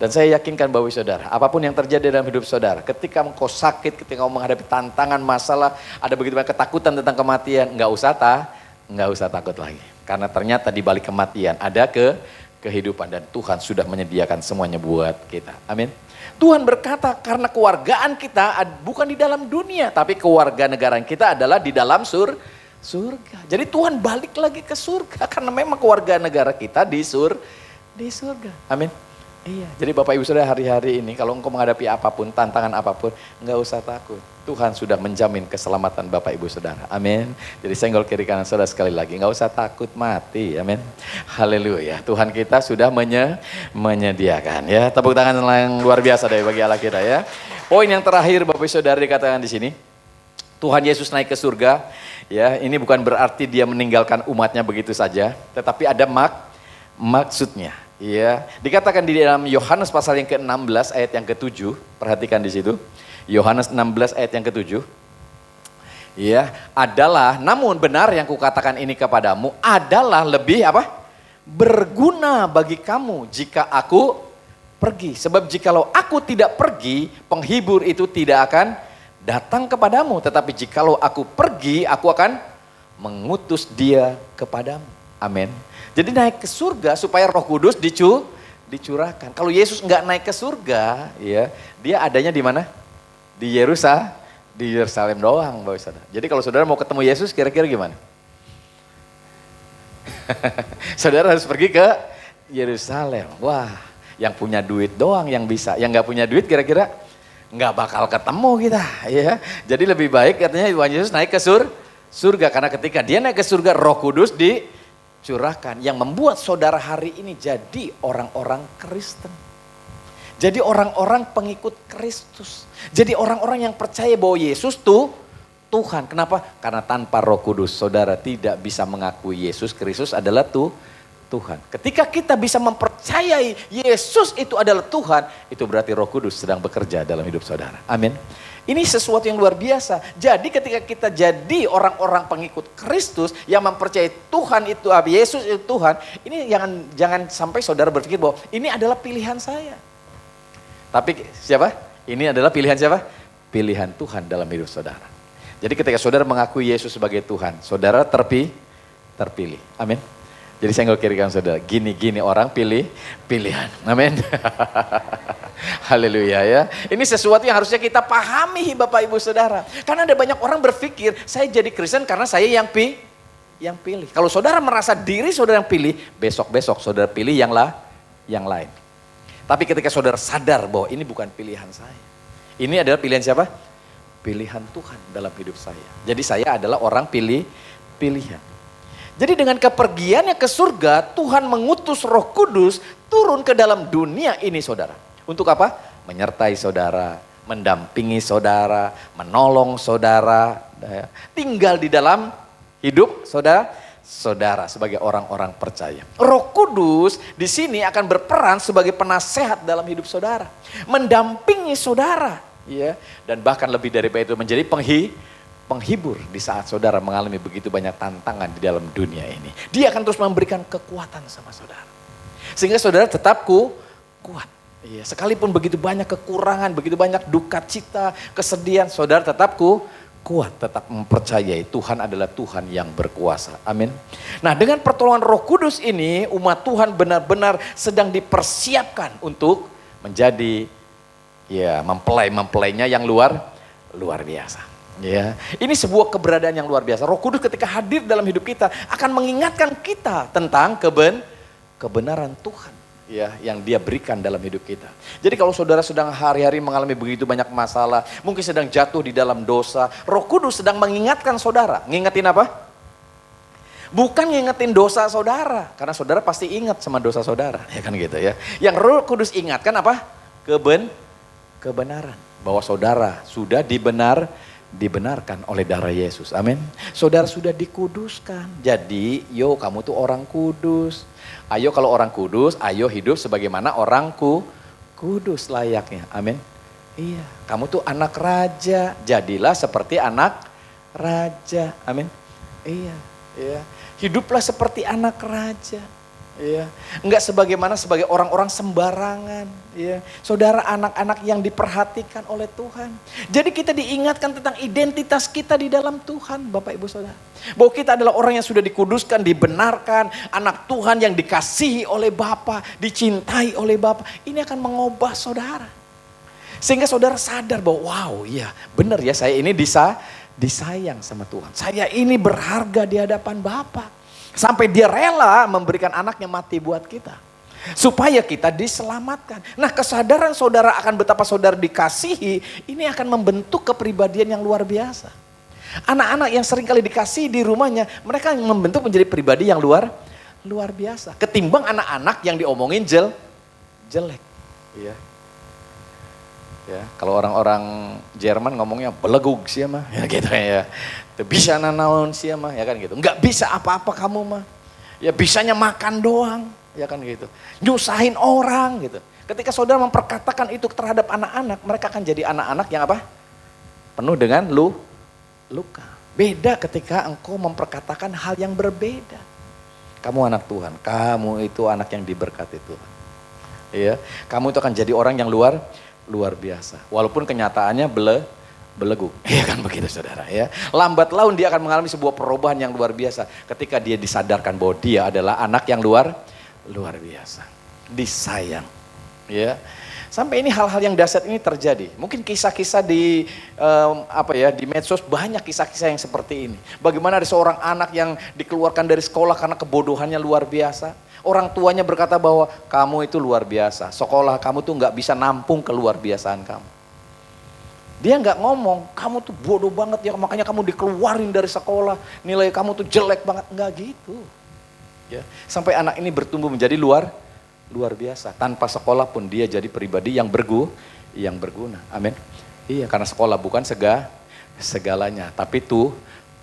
Dan saya yakinkan bahwa saudara, apapun yang terjadi dalam hidup saudara, ketika engkau sakit, ketika engkau menghadapi tantangan, masalah, ada begitu banyak ketakutan tentang kematian, nggak usah takut lagi. Karena ternyata di balik kematian ada kehidupan dan Tuhan sudah menyediakan semuanya buat kita. Amin. Tuhan berkata karena kewargaan kita bukan di dalam dunia, tapi kewarganegaraan kita adalah di dalam surga. Jadi Tuhan balik lagi ke surga karena memang keluarga negara kita di surga. Amin. Iya. Jadi Bapak Ibu Saudara hari-hari ini kalau engkau menghadapi apapun, tantangan apapun, enggak usah takut. Tuhan sudah menjamin keselamatan Bapak Ibu Saudara. Amin. Jadi senggol kiri kanan saudara sekali lagi, enggak usah takut mati. Amin. Haleluya. Tuhan kita sudah menyediakan, ya. Tepuk tangan yang luar biasa dari bagi Allah kita, ya. Poin yang terakhir Bapak Ibu Saudara dikatakan di sini, Tuhan Yesus naik ke surga. Ya, ini bukan berarti dia meninggalkan umatnya begitu saja, tetapi ada maksudnya. Ya, dikatakan di dalam Yohanes pasal yang ke-16 ayat yang ke-7, perhatikan di situ. Yohanes 16 ayat yang ke-7. Ya, adalah, namun benar yang kukatakan ini kepadamu adalah lebih berguna bagi kamu jika aku pergi. Sebab jikalau aku tidak pergi, penghibur itu tidak akan datang kepadamu, tetapi jikalau aku pergi, aku akan mengutus dia kepadamu. Amin. Jadi naik ke surga supaya Roh Kudus dicurahkan. Kalau Yesus enggak naik ke surga, ya, dia adanya di mana? Di Yerusalem doang, Bapak Saudara. Jadi kalau saudara mau ketemu Yesus, kira-kira gimana? Saudara harus pergi ke Yerusalem. Wah, yang punya duit doang yang bisa. Yang enggak punya duit kira-kira nggak bakal ketemu kita, ya. Jadi lebih baik katanya Tuhan Yesus naik ke surga karena ketika dia naik ke surga Roh Kudus dicurahkan yang membuat saudara hari ini jadi orang-orang Kristen. Jadi orang-orang pengikut Kristus. Jadi orang-orang yang percaya bahwa Yesus tuh Tuhan. Kenapa? Karena tanpa Roh Kudus saudara tidak bisa mengakui Yesus Kristus adalah Tuhan. Ketika kita bisa mempercayai Yesus itu adalah Tuhan, itu berarti Roh Kudus sedang bekerja dalam hidup saudara. Amin. Ini sesuatu yang luar biasa. Jadi ketika kita jadi orang-orang pengikut Kristus yang mempercayai Tuhan itu, Yesus itu Tuhan, ini jangan sampai saudara berpikir bahwa ini adalah pilihan saya. Tapi siapa? Ini adalah pilihan siapa? Pilihan Tuhan dalam hidup saudara. Jadi ketika saudara mengakui Yesus sebagai Tuhan, saudara terpilih. Amin. Jadi senggol kiri kanan saudara, gini-gini orang pilihan. Amin. Haleluya, ya. Ini sesuatu yang harusnya kita pahami Bapak Ibu Saudara. Karena ada banyak orang berpikir, saya jadi Kristen karena saya yang pilih. Kalau saudara merasa diri saudara yang pilih, besok-besok saudara pilih yang lain. Tapi ketika saudara sadar bahwa ini bukan pilihan saya. Ini adalah pilihan siapa? Pilihan Tuhan dalam hidup saya. Jadi saya adalah orang pilihan. Jadi dengan kepergiannya ke surga, Tuhan mengutus Roh Kudus turun ke dalam dunia ini saudara. Untuk apa? Menyertai saudara, mendampingi saudara, menolong saudara, tinggal di dalam hidup saudara sebagai orang-orang percaya. Roh Kudus di sini akan berperan sebagai penasehat dalam hidup saudara, mendampingi saudara, ya, dan bahkan lebih daripada itu menjadi penghibur di saat saudara mengalami begitu banyak tantangan di dalam dunia ini. Dia akan terus memberikan kekuatan sama saudara. Sehingga saudara tetap kuat. Iya, sekalipun begitu banyak kekurangan, begitu banyak duka cita, kesedihan, saudara tetap kuat, tetap mempercayai Tuhan adalah Tuhan yang berkuasa. Amin. Nah, dengan pertolongan Roh Kudus ini, umat Tuhan benar-benar sedang dipersiapkan untuk menjadi mempelainya yang luar biasa. Ya, ini sebuah keberadaan yang luar biasa. Roh Kudus ketika hadir dalam hidup kita akan mengingatkan kita tentang kebenaran Tuhan, ya, yang Dia berikan dalam hidup kita. Jadi kalau saudara sedang hari-hari mengalami begitu banyak masalah, mungkin sedang jatuh di dalam dosa, Roh Kudus sedang mengingatkan saudara. Ngingetin apa? Bukan ngingetin dosa saudara, karena saudara pasti ingat sama dosa saudara, ya kan gitu ya. Yang Roh Kudus ingatkan apa? Kebenaran, bahwa saudara sudah dibenarkan oleh darah Yesus. Amin. Saudara sudah dikuduskan. Jadi, kamu tuh orang kudus. Ayo kalau orang kudus, ayo hidup sebagaimana orang kudus layaknya. Amin. Iya, kamu tuh anak raja. Jadilah seperti anak raja. Amin. Iya. Hiduplah seperti anak raja. Ya, enggak sebagai orang-orang sembarangan, ya. Saudara anak-anak yang diperhatikan oleh Tuhan. Jadi kita diingatkan tentang identitas kita di dalam Tuhan, Bapak Ibu Saudara. Bahwa kita adalah orang yang sudah dikuduskan, dibenarkan, anak Tuhan yang dikasihi oleh Bapa, dicintai oleh Bapa. Ini akan mengubah saudara. Sehingga saudara sadar bahwa benar ya, saya ini disayang sama Tuhan. Saya ini berharga di hadapan Bapa. Sampai Dia rela memberikan anaknya mati buat kita. Supaya kita diselamatkan. Nah, kesadaran saudara akan betapa saudara dikasihi, ini akan membentuk kepribadian yang luar biasa. Anak-anak yang seringkali dikasihi di rumahnya, mereka membentuk menjadi pribadi yang luar biasa. Ketimbang anak-anak yang diomongin jelek. Ya, kalau orang-orang Jerman ngomongnya belegug sih mah, ya gitu ya. Bisa nanaon sih mah, ya kan gitu. Enggak bisa apa-apa kamu mah. Ya bisanya makan doang, ya kan gitu. Nyusahin orang gitu. Ketika saudara memperkatakan itu terhadap anak-anak, mereka akan jadi anak-anak yang apa? Penuh dengan luka. Beda ketika engkau memperkatakan hal yang berbeda. Kamu anak Tuhan, kamu itu anak yang diberkati Tuhan. Ya, kamu itu akan jadi orang yang luar biasa. Walaupun kenyataannya beleguk. Ya kan begitu saudara ya. Lambat laun dia akan mengalami sebuah perubahan yang luar biasa. Ketika dia disadarkan bahwa dia adalah anak yang luar biasa. Disayang. Ya. Sampai ini hal-hal yang dahsyat ini terjadi. Mungkin kisah-kisah di di medsos banyak kisah-kisah yang seperti ini. Bagaimana ada seorang anak yang dikeluarkan dari sekolah karena kebodohannya luar biasa. Orang tuanya berkata bahwa kamu itu luar biasa. Sekolah kamu tuh nggak bisa nampung keluar biasaan kamu. Dia nggak ngomong, kamu tuh bodoh banget ya, makanya kamu dikeluarin dari sekolah. Nilai kamu tuh jelek banget, nggak gitu. Ya, sampai anak ini bertumbuh menjadi luar biasa. Tanpa sekolah pun dia jadi pribadi yang berguna. Amin. Iya, karena sekolah bukan segalanya, tapi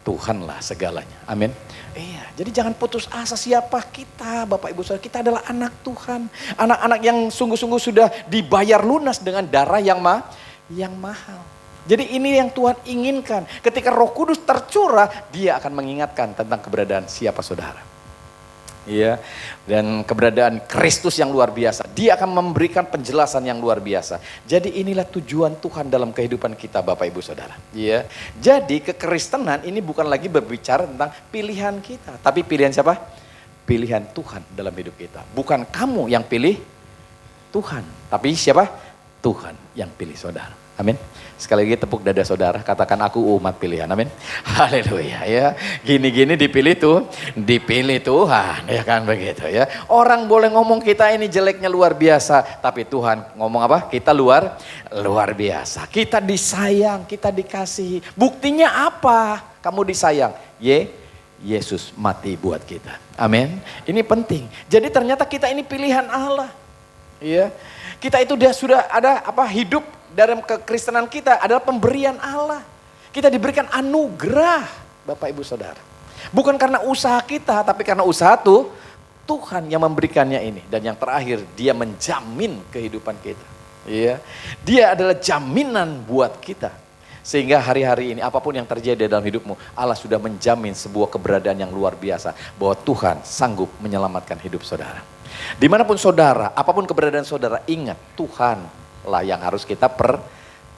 Tuhanlah segalanya. Amin. Iya, jadi jangan putus asa siapa kita, Bapak Ibu Saudara. Kita adalah anak Tuhan. Anak-anak yang sungguh-sungguh sudah dibayar lunas dengan darah yang mahal. Jadi ini yang Tuhan inginkan. Ketika Roh Kudus tercurah, Dia akan mengingatkan tentang keberadaan siapa saudara. Iya, dan keberadaan Kristus yang luar biasa. Dia akan memberikan penjelasan yang luar biasa. Jadi inilah tujuan Tuhan dalam kehidupan kita, Bapak Ibu Saudara. Iya. Jadi kekristenan ini bukan lagi berbicara tentang pilihan kita, tapi pilihan siapa? Pilihan Tuhan dalam hidup kita. Bukan kamu yang pilih Tuhan, tapi siapa? Tuhan yang pilih saudara. Amin. Sekali lagi tepuk dada saudara, katakan aku umat pilihan. Amin. Haleluya ya. Gini-gini dipilih Tuhan, ya kan begitu ya. Orang boleh ngomong kita ini jeleknya luar biasa, tapi Tuhan ngomong apa? Kita luar biasa. Kita disayang, kita dikasihi. Buktinya apa? Kamu disayang. Yesus mati buat kita. Amin. Ini penting. Jadi ternyata kita ini pilihan Allah. Iya. Kita itu sudah ada hidup dalam kekristenan kita adalah pemberian Allah. Kita diberikan anugerah, Bapak Ibu Saudara. Bukan karena usaha kita, tapi karena usaha Tuhan yang memberikannya ini. Dan yang terakhir, Dia menjamin kehidupan kita. Iya. Dia adalah jaminan buat kita. Sehingga hari-hari ini apapun yang terjadi dalam hidupmu, Allah sudah menjamin sebuah keberadaan yang luar biasa. Bahwa Tuhan sanggup menyelamatkan hidup saudara. Dimanapun saudara, apapun keberadaan saudara, ingat Tuhan lah yang harus kita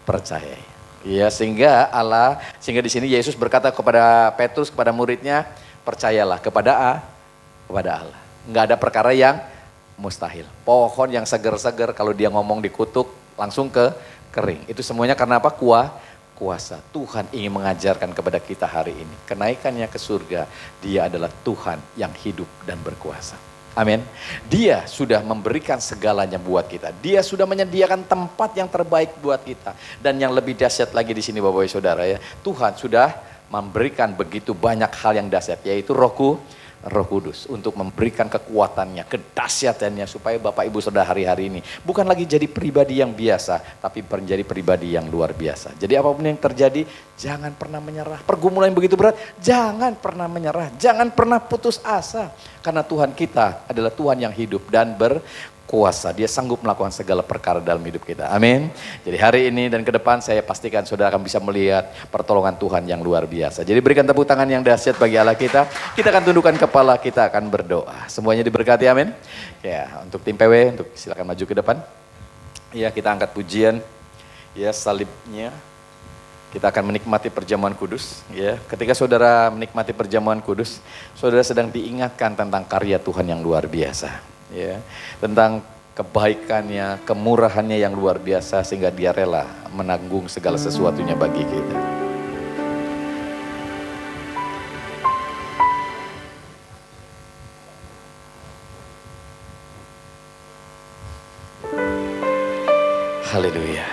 percayai. Ya, sehingga di sini Yesus berkata kepada Petrus, kepada muridnya, percayalah kepada Allah. Nggak ada perkara yang mustahil. Pohon yang seger-seger kalau dia ngomong dikutuk langsung kering. Itu semuanya karena apa? Kuasa. Tuhan ingin mengajarkan kepada kita hari ini. Kenaikannya ke surga, dia adalah Tuhan yang hidup dan berkuasa. Amin. Dia sudah memberikan segalanya buat kita. Dia sudah menyediakan tempat yang terbaik buat kita. Dan yang lebih dahsyat lagi di sini Bapak Ibu Saudara ya. Tuhan sudah memberikan begitu banyak hal yang dahsyat. Yaitu Roh Kudus untuk memberikan kekuatannya, kedahsyatannya supaya Bapak Ibu Saudara hari-hari ini bukan lagi jadi pribadi yang biasa, tapi menjadi pribadi yang luar biasa. Jadi apapun yang terjadi, jangan pernah menyerah. Pergumulan yang begitu berat, jangan pernah menyerah, jangan pernah putus asa. Karena Tuhan kita adalah Tuhan yang hidup dan berkuasa. Dia sanggup melakukan segala perkara dalam hidup kita. Amin. Jadi hari ini dan ke depan saya pastikan saudara akan bisa melihat pertolongan Tuhan yang luar biasa. Jadi berikan tepuk tangan yang dahsyat bagi Allah kita. Kita akan tundukkan kepala, kita akan berdoa. Semuanya diberkati, amin. Ya, untuk tim PW, silakan maju ke depan. Ya, kita angkat pujian. Ya, salibnya. Kita akan menikmati perjamuan kudus. Ya, ketika saudara menikmati perjamuan kudus, saudara sedang diingatkan tentang karya Tuhan yang luar biasa. Ya, tentang kebaikannya, kemurahannya yang luar biasa sehingga dia rela menanggung segala sesuatunya bagi kita. Haleluya.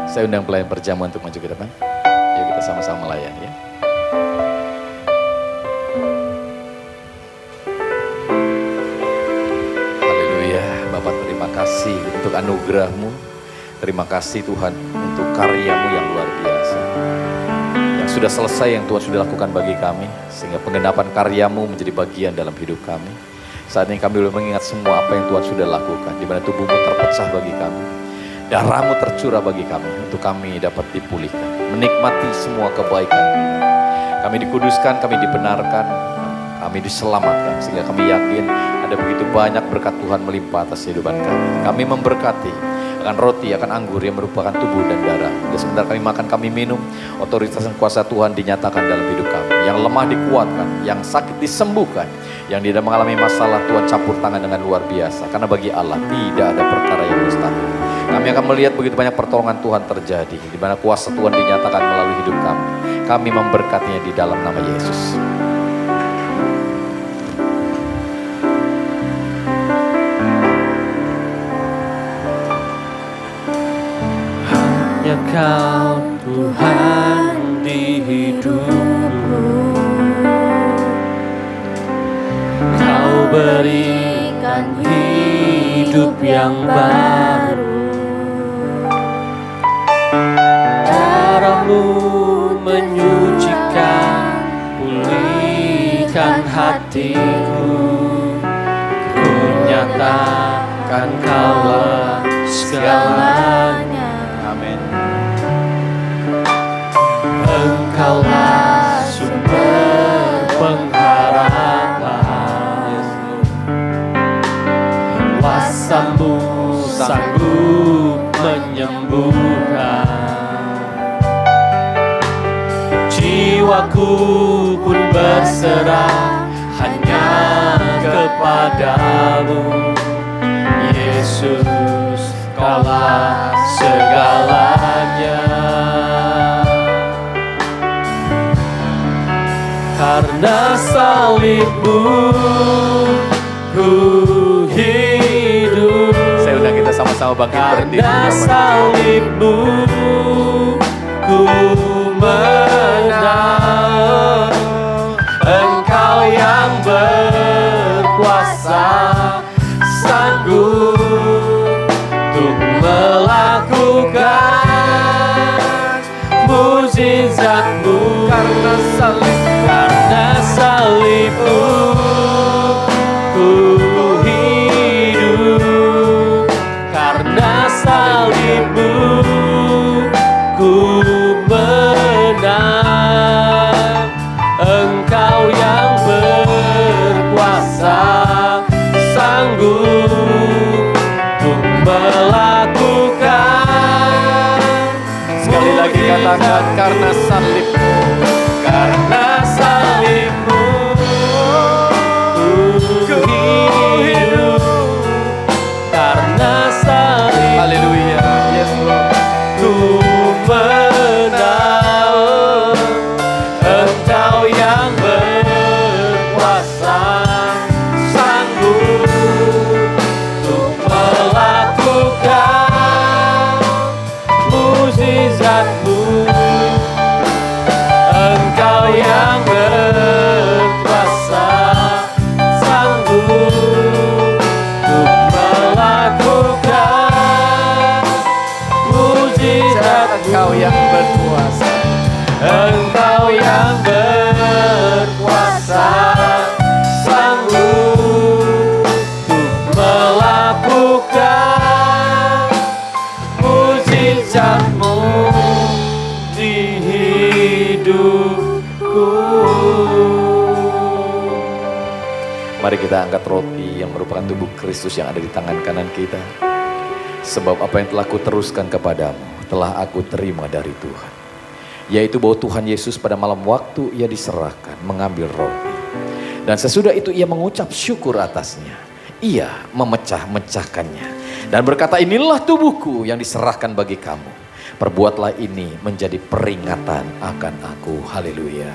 Saya undang pelayan perjamuan untuk maju ke depan. Yuk kita sama-sama melayani ya. Haleluya. Bapak terima kasih untuk anugerah-Mu. Terima kasih Tuhan untuk karya-Mu yang luar biasa. Yang sudah selesai, yang Tuhan sudah lakukan bagi kami. Sehingga penggenapan karya-Mu menjadi bagian dalam hidup kami. Saat ini kami boleh mengingat semua apa yang Tuhan sudah lakukan. Di mana tubuh-Mu terpecah bagi kami. Darah-Mu tercurah bagi kami untuk kami dapat dipulihkan, menikmati semua kebaikan. Kami dikuduskan, kami dibenarkan, kami diselamatkan sehingga kami yakin ada begitu banyak berkat Tuhan melimpah atas kehidupan kami. Kami memberkati akan roti, akan anggur yang merupakan tubuh dan darah. Dan sebentar kami makan, kami minum, otoritas dan kuasa Tuhan dinyatakan dalam hidup kami. Yang lemah dikuatkan, yang sakit disembuhkan, yang tidak mengalami masalah Tuhan campur tangan dengan luar biasa. Karena bagi Allah tidak ada perkara yang mustahil. Kami akan melihat begitu banyak pertolongan Tuhan terjadi, di mana kuasa Tuhan dinyatakan melalui hidup kami. Kami memberkatinya di dalam nama Yesus. Hanya Kau Tuhan di hidupku. Kau berikan hidup yang baru. Darah-Mu menyucikan, pulihkan hatiku. Ku nyatakan Kaulah segalanya. Amin. Engkaulah sumber pengharapan. Kuasa-Mu sanggup menyembuhkan. Jiwaku pun berserah hanya kepadamu. Yesus, Kaulah segalanya. Karena salib-Mu ku hidup. Saya undang kita sama-sama bangkit berdiri. Karena salib-Mu ku menang. Engkau yang berkuasa, sanggup untuk melakukan mukjizat-Mu. Karena salib-Mu ku hidup. katakan karena salibmu. Karena salibmu ku hidup. Karena salibmu Haleluya. Yes Lord. ku menang. Engkau yang berkuasa, sanggup untuk melakukan mukjizat-Mu. Engkau yang berkuasa, sanggup untuk melakukan mukjizat-Mu. Engkau yang berkuasa. Engkau yang berkuasa, sanggup untuk melakukan mukjizat-Mu di hidupku. Mari kita angkat roti yang merupakan tubuh Kristus yang ada di tangan kanan kita. Sebab apa yang telah kuteruskan kepadamu telah aku terima dari Tuhan. Yaitu bahwa Tuhan Yesus pada malam waktu ia diserahkan mengambil roti. Dan sesudah itu ia mengucap syukur atasnya. Ia memecah-mecahkannya. Dan berkata, inilah tubuhku yang diserahkan bagi kamu. Perbuatlah ini menjadi peringatan akan aku. Haleluya.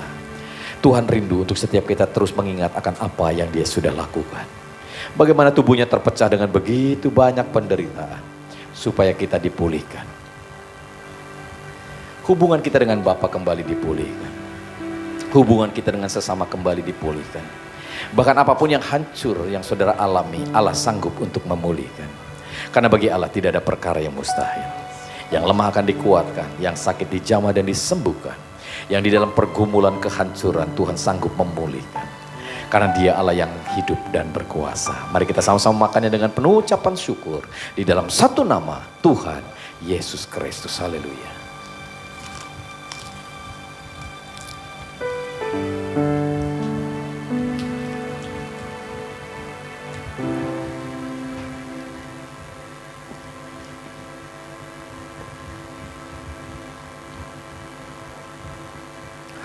Tuhan rindu untuk setiap kita terus mengingat akan apa yang Dia sudah lakukan. Bagaimana tubuhnya terpecah dengan begitu banyak penderitaan. Supaya kita dipulihkan. Hubungan kita dengan Bapa kembali dipulihkan. Hubungan kita dengan sesama kembali dipulihkan. Bahkan apapun yang hancur yang saudara alami, Allah sanggup untuk memulihkan. Karena bagi Allah tidak ada perkara yang mustahil. Yang lemah akan dikuatkan, yang sakit dijamah dan disembuhkan. Yang di dalam pergumulan kehancuran Tuhan sanggup memulihkan. Karena Dia Allah yang hidup dan berkuasa. Mari kita sama-sama makannya dengan penuh ucapan syukur. Di dalam satu nama, Tuhan Yesus Kristus. Haleluya.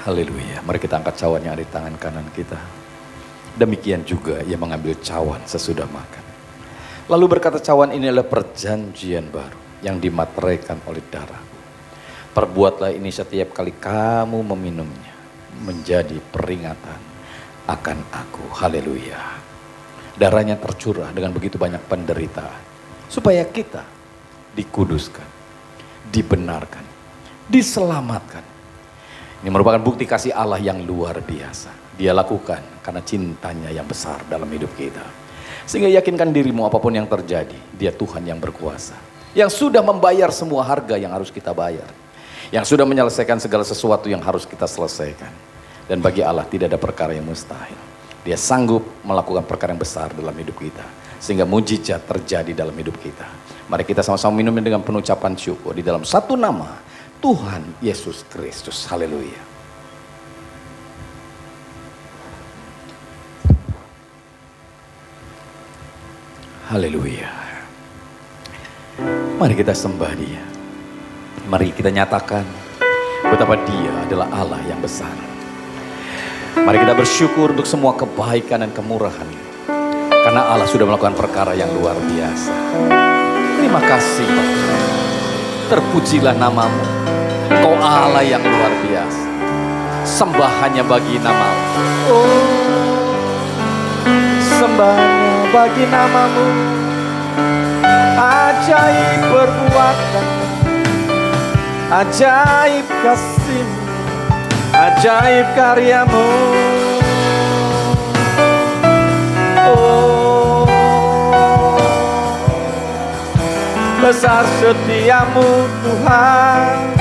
Haleluya. Mari kita angkat cawan yang ada di tangan kanan kita. Demikian juga ia mengambil cawan sesudah makan. Lalu berkata, cawan ini adalah perjanjian baru yang dimateraikan oleh darahku. Perbuatlah ini setiap kali kamu meminumnya menjadi peringatan akan aku. Haleluya. Darahnya tercurah dengan begitu banyak penderitaan. Supaya kita dikuduskan, dibenarkan, diselamatkan. Ini merupakan bukti kasih Allah yang luar biasa. Dia lakukan karena cintanya yang besar dalam hidup kita. Sehingga yakinkan dirimu apapun yang terjadi, Dia Tuhan yang berkuasa. Yang sudah membayar semua harga yang harus kita bayar. Yang sudah menyelesaikan segala sesuatu yang harus kita selesaikan. Dan bagi Allah tidak ada perkara yang mustahil. Dia sanggup melakukan perkara yang besar dalam hidup kita. Sehingga mujizat terjadi dalam hidup kita. Mari kita sama-sama minum dengan penuh ucapan syukur di dalam satu nama, Tuhan Yesus Kristus. Haleluya. Haleluya. Mari kita sembah Dia. Mari kita nyatakan betapa Dia adalah Allah yang besar. Mari kita bersyukur untuk semua kebaikan dan kemurahan. Karena Allah sudah melakukan perkara yang luar biasa. Terima kasih Bapa. Terpujilah namamu. Kau Allah yang luar biasa. Sembah hanya bagi namamu. Oh, sembahnya bagi namamu. Ajaib perbuatan, ajaib kasih-Mu, ajaib karyamu. Oh, besar setiamu Tuhan,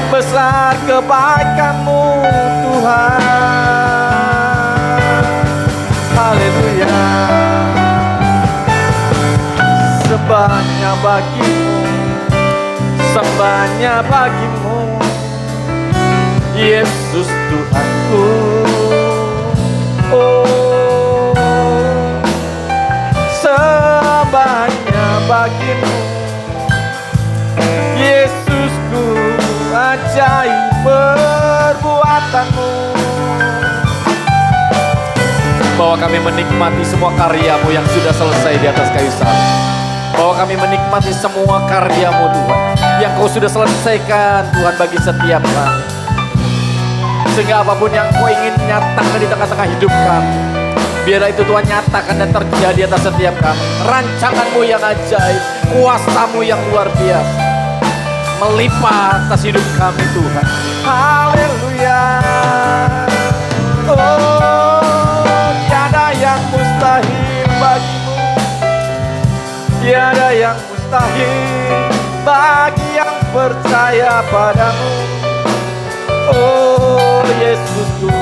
besar kebaikan-Mu Tuhan. Haleluya. Sembahnya bagi-Mu, sembahnya bagi-Mu, Yesus Tuhanku. Oh, sembahnya bagi-Mu, Yesusku. ajaib perbuatan-Mu. Bahwa kami menikmati semua karya-Mu yang sudah selesai di atas kayu salib. Bahwa kami menikmati semua karya-Mu Tuhan, yang Kau sudah selesaikan Tuhan bagi setiap kami. Sehingga apapun yang Kau ingin nyatakan di tengah-tengah hidup kami, biarlah itu Tuhan nyatakan dan terjadi atas setiap kami. Rancangan-Mu yang ajaib, kuasa-Mu yang luar biasa, melimpah atas hidup kami Tuhan. Haleluya. Oh, tiada yang mustahil bagi-Mu. Tiada yang mustahil bagi yang percaya padamu. Oh Yesusku,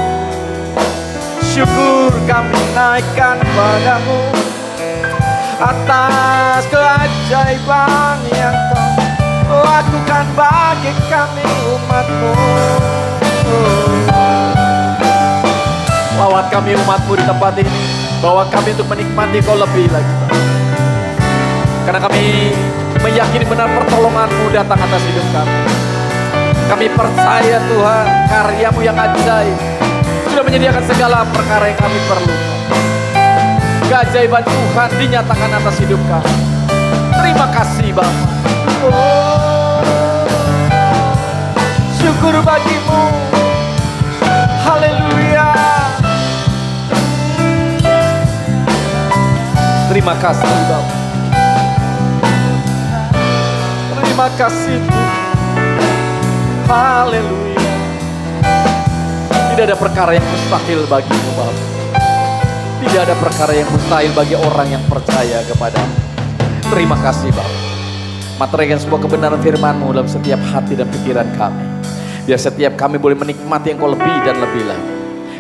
syukur kami naikkan padamu atas keajaiban yang Kau lakukan bagi kami umat-Mu. Lawat kami umat-Mu di tempat ini, bawa kami untuk menikmati Kau lebih lagi. Karena kami meyakini benar pertolongan-Mu datang atas hidup kami. Kami percaya Tuhan, karya-Mu yang ajaib sudah menyediakan segala perkara yang kami perlukan. Keajaiban Tuhan dinyatakan atas hidup kami. Terima kasih Bapa. Oh, syukur bagi-Mu. Haleluya. Terima kasih Bapa. Terima kasih Tuhan. Haleluya. Tidak ada perkara yang mustahil bagi-Mu Bapa. Tidak ada perkara yang mustahil bagi orang yang percaya kepada-Mu. Terima kasih Bapa. Materaikan semua kebenaran firman-Mu dalam setiap hati dan pikiran kami. Biar setiap kami boleh menikmati Engkau lebih dan lebih lagi.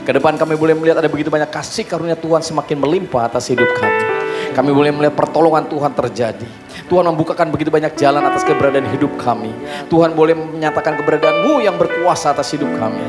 Ke depan kami boleh melihat ada begitu banyak kasih karunia Tuhan semakin melimpah atas hidup kami. Kami boleh melihat pertolongan Tuhan terjadi. Tuhan membukakan begitu banyak jalan atas keberadaan hidup kami. Tuhan boleh menyatakan keberadaan-Mu yang berkuasa atas hidup kami.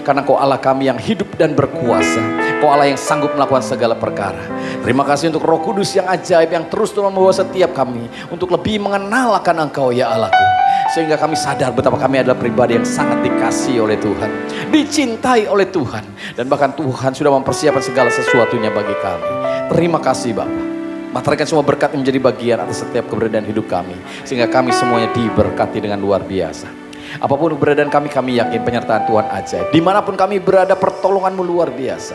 Karena Kau Allah kami yang hidup dan berkuasa. Kau Allah yang sanggup melakukan segala perkara. Terima kasih untuk Roh Kudus yang ajaib yang terus Tuhan membawa setiap kami untuk lebih mengenal akan Engkau ya Allahku. Sehingga kami sadar betapa kami adalah pribadi yang sangat dikasihi oleh Tuhan, dicintai oleh Tuhan, dan bahkan Tuhan sudah mempersiapkan segala sesuatunya bagi kami. Terima kasih Bapa. Materaikan semua berkat yang menjadi bagian atas setiap keberadaan hidup kami, sehingga kami semuanya diberkati dengan luar biasa. Apapun keberadaan kami, kami yakin penyertaan Tuhan ajaib. Dimanapun kami berada, pertolongan-Mu luar biasa.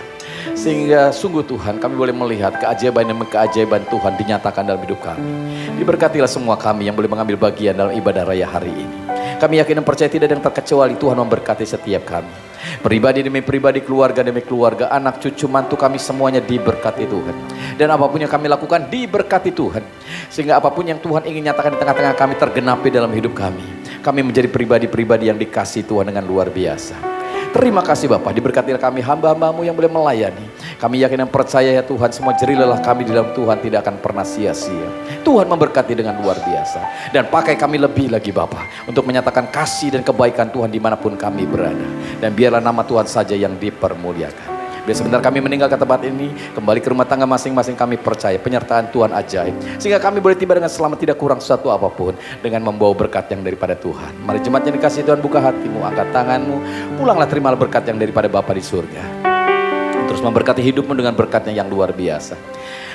Sehingga sungguh Tuhan, kami boleh melihat keajaiban demi keajaiban Tuhan dinyatakan dalam hidup kami. Diberkatilah semua kami yang boleh mengambil bagian dalam ibadah raya hari ini. Kami yakin dan percaya tidak ada yang terkecuali Tuhan memberkati setiap kami. Pribadi demi pribadi, keluarga demi keluarga, anak cucu mantu kami semuanya diberkati Tuhan. Dan apapun yang kami lakukan diberkati Tuhan. Sehingga apapun yang Tuhan ingin nyatakan di tengah-tengah kami tergenapi dalam hidup kami. Kami menjadi pribadi-pribadi yang dikasih Tuhan dengan luar biasa. Terima kasih Bapak, diberkatilah kami hamba-hamba-Mu yang boleh melayani. Kami yakin dan percaya ya Tuhan, semua jerih lelah kami di dalam Tuhan tidak akan pernah sia-sia. Tuhan memberkati dengan luar biasa. Dan pakai kami lebih lagi Bapak, untuk menyatakan kasih dan kebaikan Tuhan dimanapun kami berada. Dan biarlah nama Tuhan saja yang dipermuliakan. Biar sebentar kami meninggalkan tempat ini, kembali ke rumah tangga masing-masing, kami percaya penyertaan Tuhan ajaib. Sehingga kami boleh tiba dengan selamat, tidak kurang sesuatu apapun, dengan membawa berkat yang daripada Tuhan. Mari jemaat yang dikasihi Tuhan, buka hatimu, angkat tanganmu, pulanglah terimalah berkat yang daripada Bapa di surga. Terus memberkati hidupmu dengan berkatnya yang luar biasa.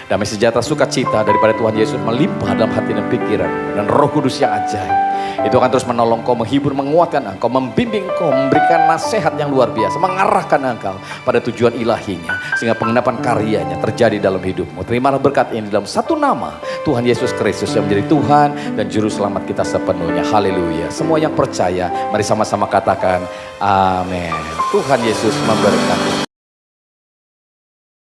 Damai sejahtera sukacita daripada Tuhan Yesus melimpah dalam hati dan pikiran, dan Roh Kudus yang ajaib. Itu akan terus menolong kau, menghibur, menguatkan engkau, membimbing kau, memberikan nasihat yang luar biasa, mengarahkan engkau pada tujuan ilahinya, sehingga penggenapan karyanya terjadi dalam hidupmu. Terimalah berkat ini dalam satu nama, Tuhan Yesus Kristus yang menjadi Tuhan dan Juru Selamat kita sepenuhnya. Haleluya. Semua yang percaya, mari sama-sama katakan amin. Tuhan Yesus memberkati.